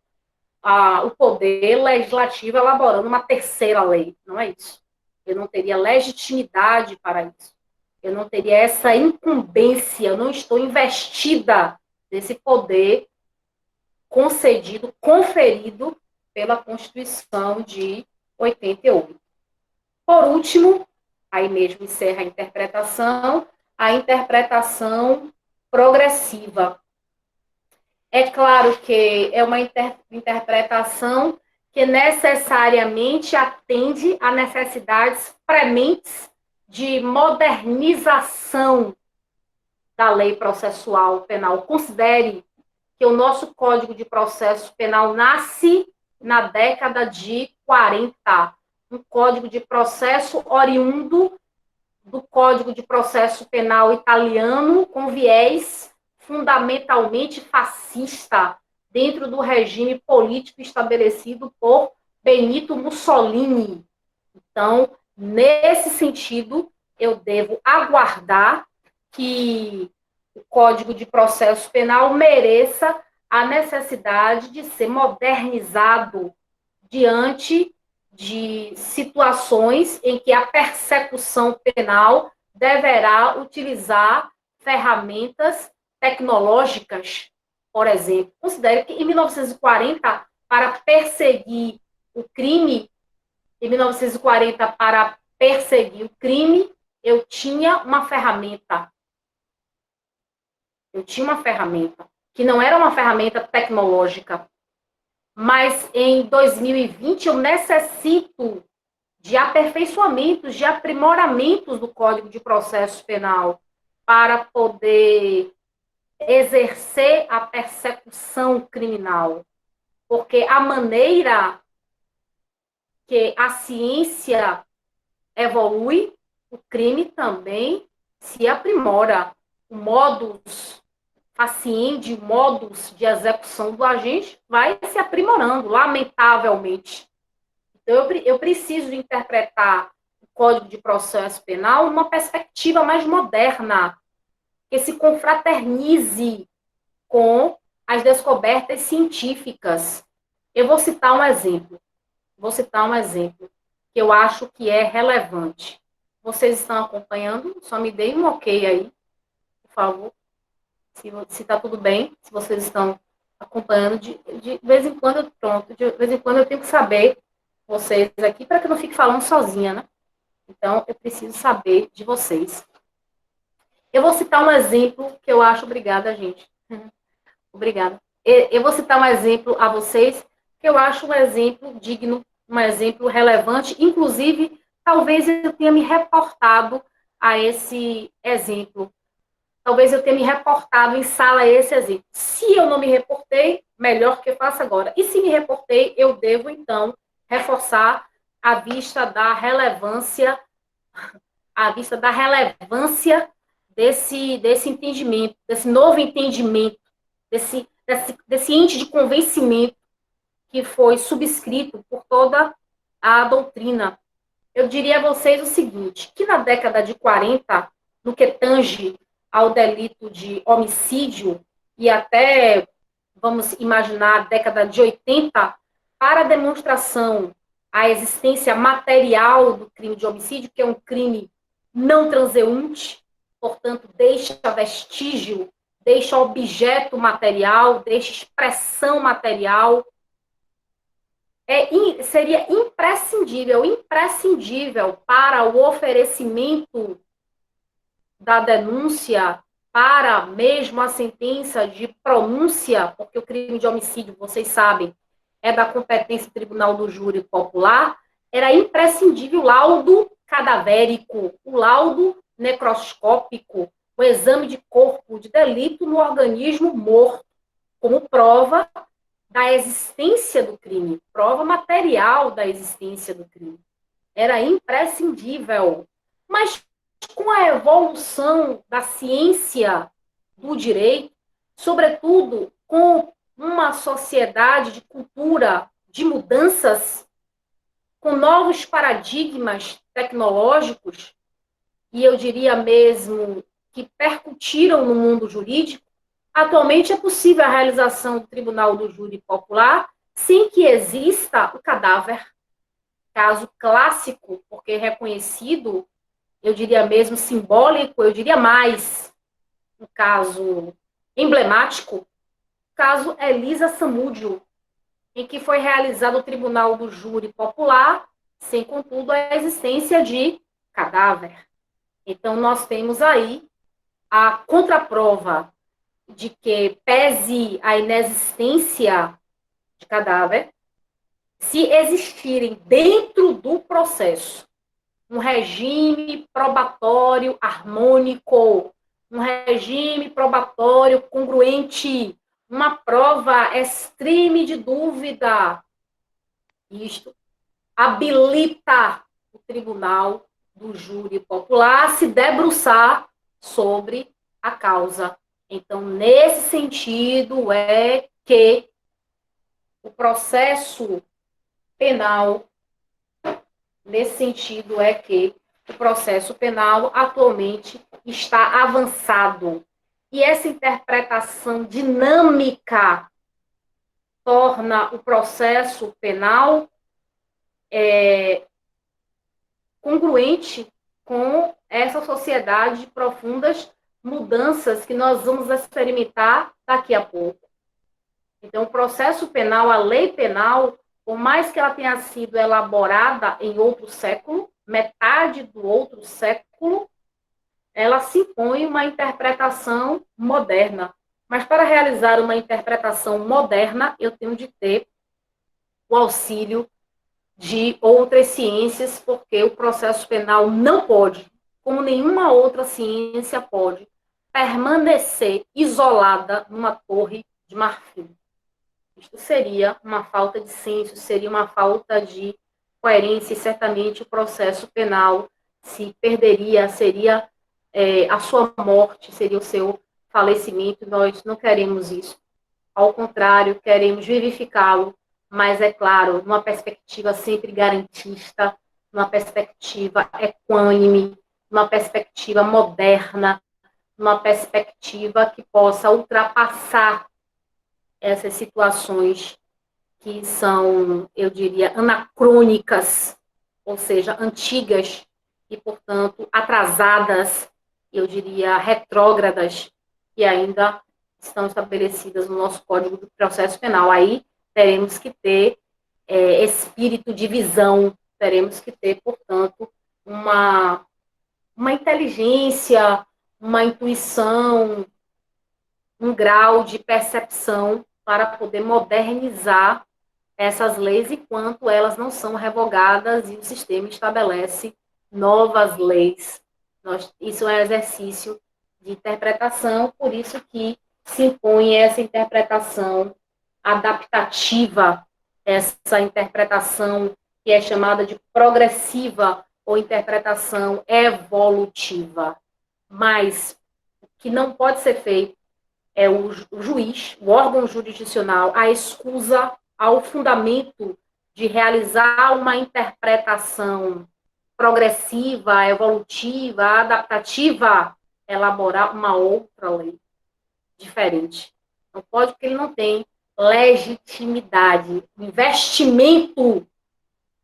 S1: o poder legislativo elaborando uma terceira lei. Não é isso. Eu não teria legitimidade para isso. Eu não teria essa incumbência, eu não estou investida desse poder concedido, conferido pela Constituição de 88. Por último, aí mesmo encerra a interpretação progressiva. É claro que é uma interpretação que necessariamente atende a necessidades prementes de modernização da lei processual penal. Considere que o nosso Código de Processo Penal nasce na década de 40, um Código de Processo oriundo do Código de Processo Penal italiano, com viés fundamentalmente fascista, dentro do regime político estabelecido por Benito Mussolini. Então, nesse sentido, eu devo aguardar que o Código de Processo Penal mereça a necessidade de ser modernizado diante de situações em que a persecução penal deverá utilizar ferramentas tecnológicas, por exemplo. Considere que em 1940, para perseguir o crime, em 1940, para perseguir o crime, eu tinha uma ferramenta. Eu tinha uma ferramenta, que não era uma ferramenta tecnológica, mas em 2020 eu necessito de aperfeiçoamentos, de aprimoramentos do Código de Processo Penal para poder exercer a persecução criminal. Porque a maneira que a ciência evolui, o crime também se aprimora. O modus faciendi, o modus de execução do agente vai se aprimorando, lamentavelmente. Então, eu preciso interpretar o Código de Processo Penal numa perspectiva mais moderna, que se confraternize com as descobertas científicas. Eu vou citar um exemplo. Que eu acho que é relevante. Vocês estão acompanhando? Só me deem um ok aí, por favor. Se está tudo bem, se vocês estão acompanhando, de vez em quando, de vez em quando eu tenho que saber vocês aqui, para que eu não fique falando sozinha, né? Então, eu preciso saber de vocês. Eu vou citar um exemplo que eu acho, obrigada, gente. Obrigada. Eu vou citar um exemplo a vocês, que eu acho um exemplo digno, um exemplo relevante, inclusive, talvez eu tenha me reportado a esse exemplo. Talvez eu tenha me reportado em sala a esse exemplo. Se eu não me reportei, melhor que eu faça agora. E se me reportei, eu devo, então, reforçar à vista da relevância desse entendimento, desse novo entendimento, desse ente de convencimento que foi subscrito por toda a doutrina. Eu diria a vocês o seguinte, que na década de 40, no que tange ao delito de homicídio, e até, vamos imaginar, a década de 80, para a demonstração a existência material do crime de homicídio, que é um crime não transeunte, portanto, deixa vestígio, deixa objeto material, deixa expressão material, seria imprescindível para o oferecimento da denúncia, para mesmo a sentença de pronúncia, porque o crime de homicídio, vocês sabem, é da competência do Tribunal do Júri Popular, era imprescindível o laudo cadavérico, o laudo necroscópico, o exame de corpo de delito no organismo morto, como prova da existência do crime, prova material da existência do crime. Era imprescindível. Mas com a evolução da ciência do direito, sobretudo com uma sociedade de cultura de mudanças, com novos paradigmas tecnológicos, e eu diria mesmo que percutiram no mundo jurídico, atualmente é possível a realização do Tribunal do Júri Popular sem que exista o cadáver. Caso clássico, porque reconhecido, eu diria mesmo simbólico, eu diria mais, um caso emblemático, o caso Elisa Samúdio, em que foi realizado o Tribunal do Júri Popular, sem, contudo, a existência de cadáver. Então, nós temos aí a contraprova de que, pese a inexistência de cadáver, se existirem dentro do processo um regime probatório harmônico, um regime probatório congruente, uma prova extreme de dúvida, isto habilita o Tribunal do Júri Popular a se debruçar sobre a causa. Então, nesse sentido, é que o processo penal, nesse sentido, é que o processo penal atualmente está avançado. E essa interpretação dinâmica torna o processo penal congruente com essa sociedade de profundas mudanças que nós vamos experimentar daqui a pouco. Então, o processo penal, a lei penal, por mais que ela tenha sido elaborada em outro século, metade do outro século, ela se impõe uma interpretação moderna. Mas para realizar uma interpretação moderna, eu tenho de ter o auxílio de outras ciências, porque o processo penal não pode, como nenhuma outra ciência pode, permanecer isolada numa torre de marfim. Isto seria uma falta de senso, seria uma falta de coerência, e certamente o processo penal se perderia, seria a sua morte, seria o seu falecimento. Nós não queremos isso. Ao contrário, queremos vivificá-lo, mas, é claro, numa perspectiva sempre garantista, numa perspectiva equânime, numa perspectiva moderna, numa perspectiva que possa ultrapassar essas situações que são, eu diria, anacrônicas, ou seja, antigas e, portanto, atrasadas, eu diria, retrógradas, que ainda estão estabelecidas no nosso Código do Processo Penal. Aí teremos que ter espírito de visão, teremos que ter, portanto, uma inteligência, uma intuição, um grau de percepção para poder modernizar essas leis enquanto elas não são revogadas e o sistema estabelece novas leis. Isso é um exercício de interpretação, por isso que se impõe essa interpretação adaptativa, essa interpretação que é chamada de progressiva ou interpretação evolutiva. Mas o que não pode ser feito é o juiz, o órgão jurisdicional, a escusa ao fundamento de realizar uma interpretação progressiva, evolutiva, adaptativa, elaborar uma outra lei diferente. Não pode, porque ele não tem legitimidade. O investimento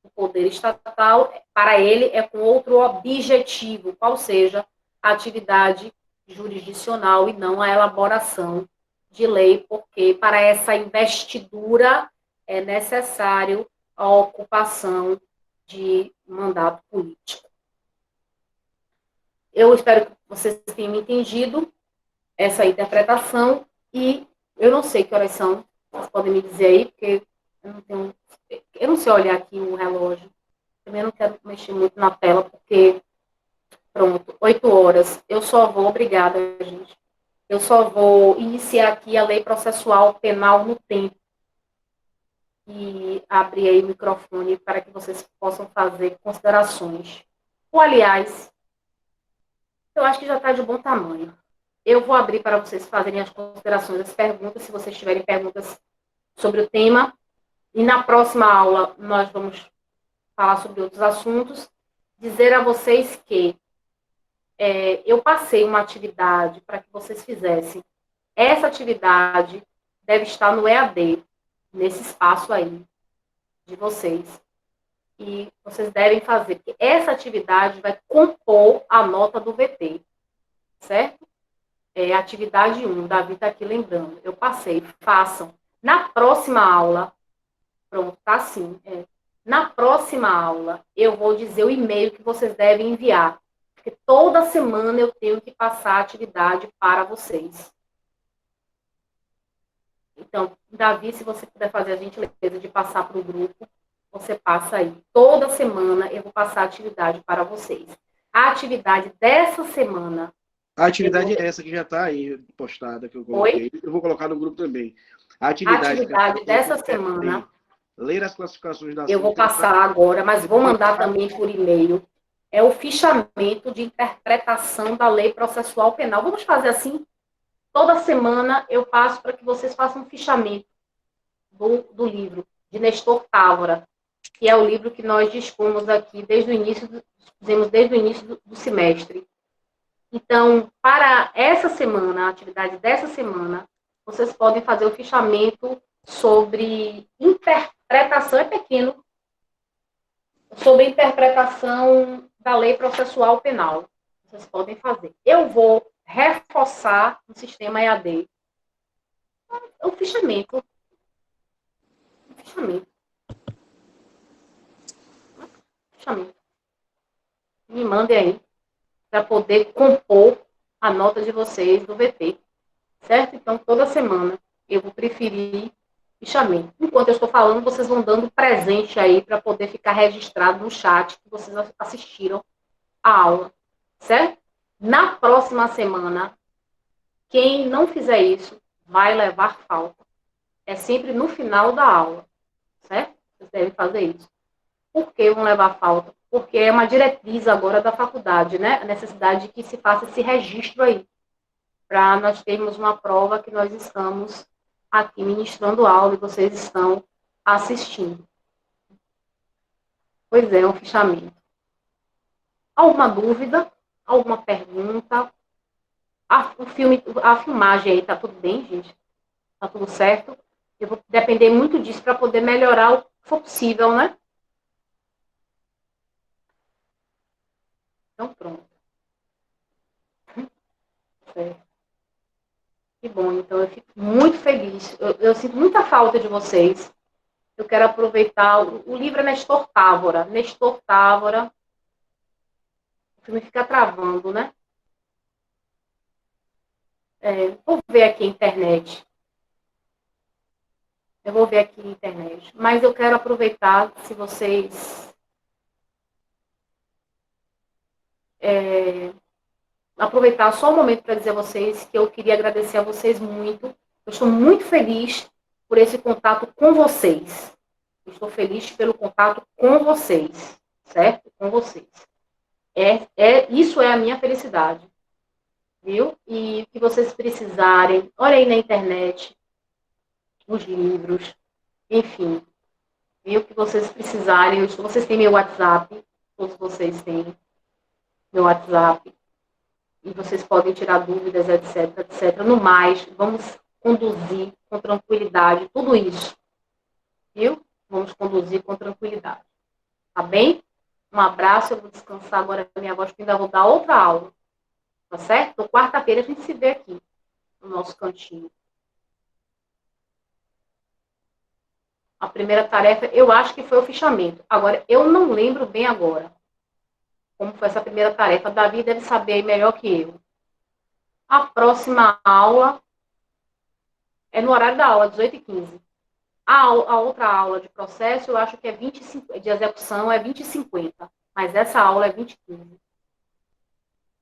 S1: do poder estatal, para ele, é com outro objetivo, qual seja a atividade jurisdicional e não a elaboração de lei, porque para essa investidura é necessário a ocupação de mandato político. Eu espero que vocês tenham entendido essa interpretação e eu não sei que horas são, vocês podem me dizer aí, porque eu não sei olhar aqui o relógio, também não quero mexer muito na tela, porque, pronto, 8 horas, obrigada, gente, eu só vou iniciar aqui a lei processual penal no tempo e abrir aí o microfone para que vocês possam fazer considerações. Ou, aliás, eu acho que já está de bom tamanho. Eu vou abrir para vocês fazerem as considerações, as perguntas, se vocês tiverem perguntas sobre o tema. E na próxima aula nós vamos falar sobre outros assuntos. Dizer a vocês que eu passei uma atividade para que vocês fizessem. Essa atividade deve estar no EAD, nesse espaço aí de vocês. E vocês devem fazer, porque essa atividade vai compor a nota do VT, certo? Atividade 1, Davi está aqui lembrando. Eu passei, façam. Na próxima aula, pronto, tá assim. Na próxima aula, eu vou dizer o e-mail que vocês devem enviar. Porque toda semana eu tenho que passar a atividade para vocês. Então, Davi, se você puder fazer a gentileza de passar para o grupo, você passa aí. Toda semana eu vou passar a atividade para vocês. A atividade dessa semana...
S3: A atividade é essa que já está aí postada, que eu coloquei. Oi? Eu vou colocar no grupo também. A atividade
S1: dessa semana...
S3: Ler as classificações das...
S1: Eu vou passar agora, mas vou mandar também por e-mail. É o fichamento de interpretação da lei processual penal. Vamos fazer assim? Toda semana eu passo para que vocês façam um fichamento do livro de Nestor Távora. que é o livro que nós dispomos aqui desde o início, fizemos desde o início do semestre. Então, para essa semana, a atividade dessa semana, vocês podem fazer o fichamento sobre interpretação, é pequeno, sobre interpretação da lei processual penal. Vocês podem fazer. Eu vou reforçar no sistema EAD o fichamento. O fichamento. Fichamento. Me mandem aí, para poder compor a nota de vocês do VT. Certo? Então, toda semana eu vou preferir fichamento. Enquanto eu estou falando, vocês vão dando presente aí para poder ficar registrado no chat que vocês assistiram a aula. Certo? Na próxima semana, quem não fizer isso vai levar falta. É sempre no final da aula. Certo? Vocês devem fazer isso. Por que vão levar falta? Porque é uma diretriz agora da faculdade, né? A necessidade de que se faça esse registro aí, para nós termos uma prova que nós estamos aqui ministrando aula e vocês estão assistindo. Pois é, um fichamento. Alguma dúvida? Alguma pergunta? A filmagem aí, tá tudo bem, gente? Tá tudo certo? Eu vou depender muito disso para poder melhorar o que for possível, né? Então, pronto. Certo. Que bom, então eu fico muito feliz. Eu sinto muita falta de vocês. Eu quero aproveitar. O livro é Nestor Távora. Nestor Távora. O filme fica travando, né? Vou ver aqui a internet. Eu vou ver aqui a internet. Mas eu quero aproveitar, se vocês... aproveitar só um momento para dizer a vocês que eu queria agradecer a vocês muito. Eu estou muito feliz por esse contato com vocês. Eu estou feliz pelo contato com vocês, certo? Com vocês. Isso é a minha felicidade, viu? E o que vocês precisarem, olha aí na internet, os livros, enfim, viu? O que vocês precisarem, vocês têm meu WhatsApp, todos vocês têm meu WhatsApp, e vocês podem tirar dúvidas, etc, etc. No mais, vamos conduzir com tranquilidade tudo isso, viu? Vamos conduzir com tranquilidade, tá bem? Um abraço, eu vou descansar agora na minha voz, porque ainda vou dar outra aula, tá certo? Então, quarta-feira a gente se vê aqui, no nosso cantinho. A primeira tarefa, eu acho que foi o fichamento. Agora, eu não lembro bem agora como foi essa primeira tarefa. Davi deve saber melhor que eu. A próxima aula é no horário da aula, 18h15. A outra aula de processo, eu acho que é 25, de execução é 20h50. Mas essa aula é 20h15.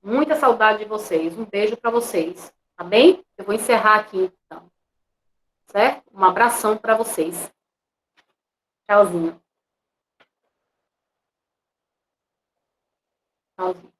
S1: Muita saudade de vocês. Um beijo para vocês. Tá bem? Eu vou encerrar aqui, então. Certo? Um abração para vocês. Tchauzinho. Tchauzinho.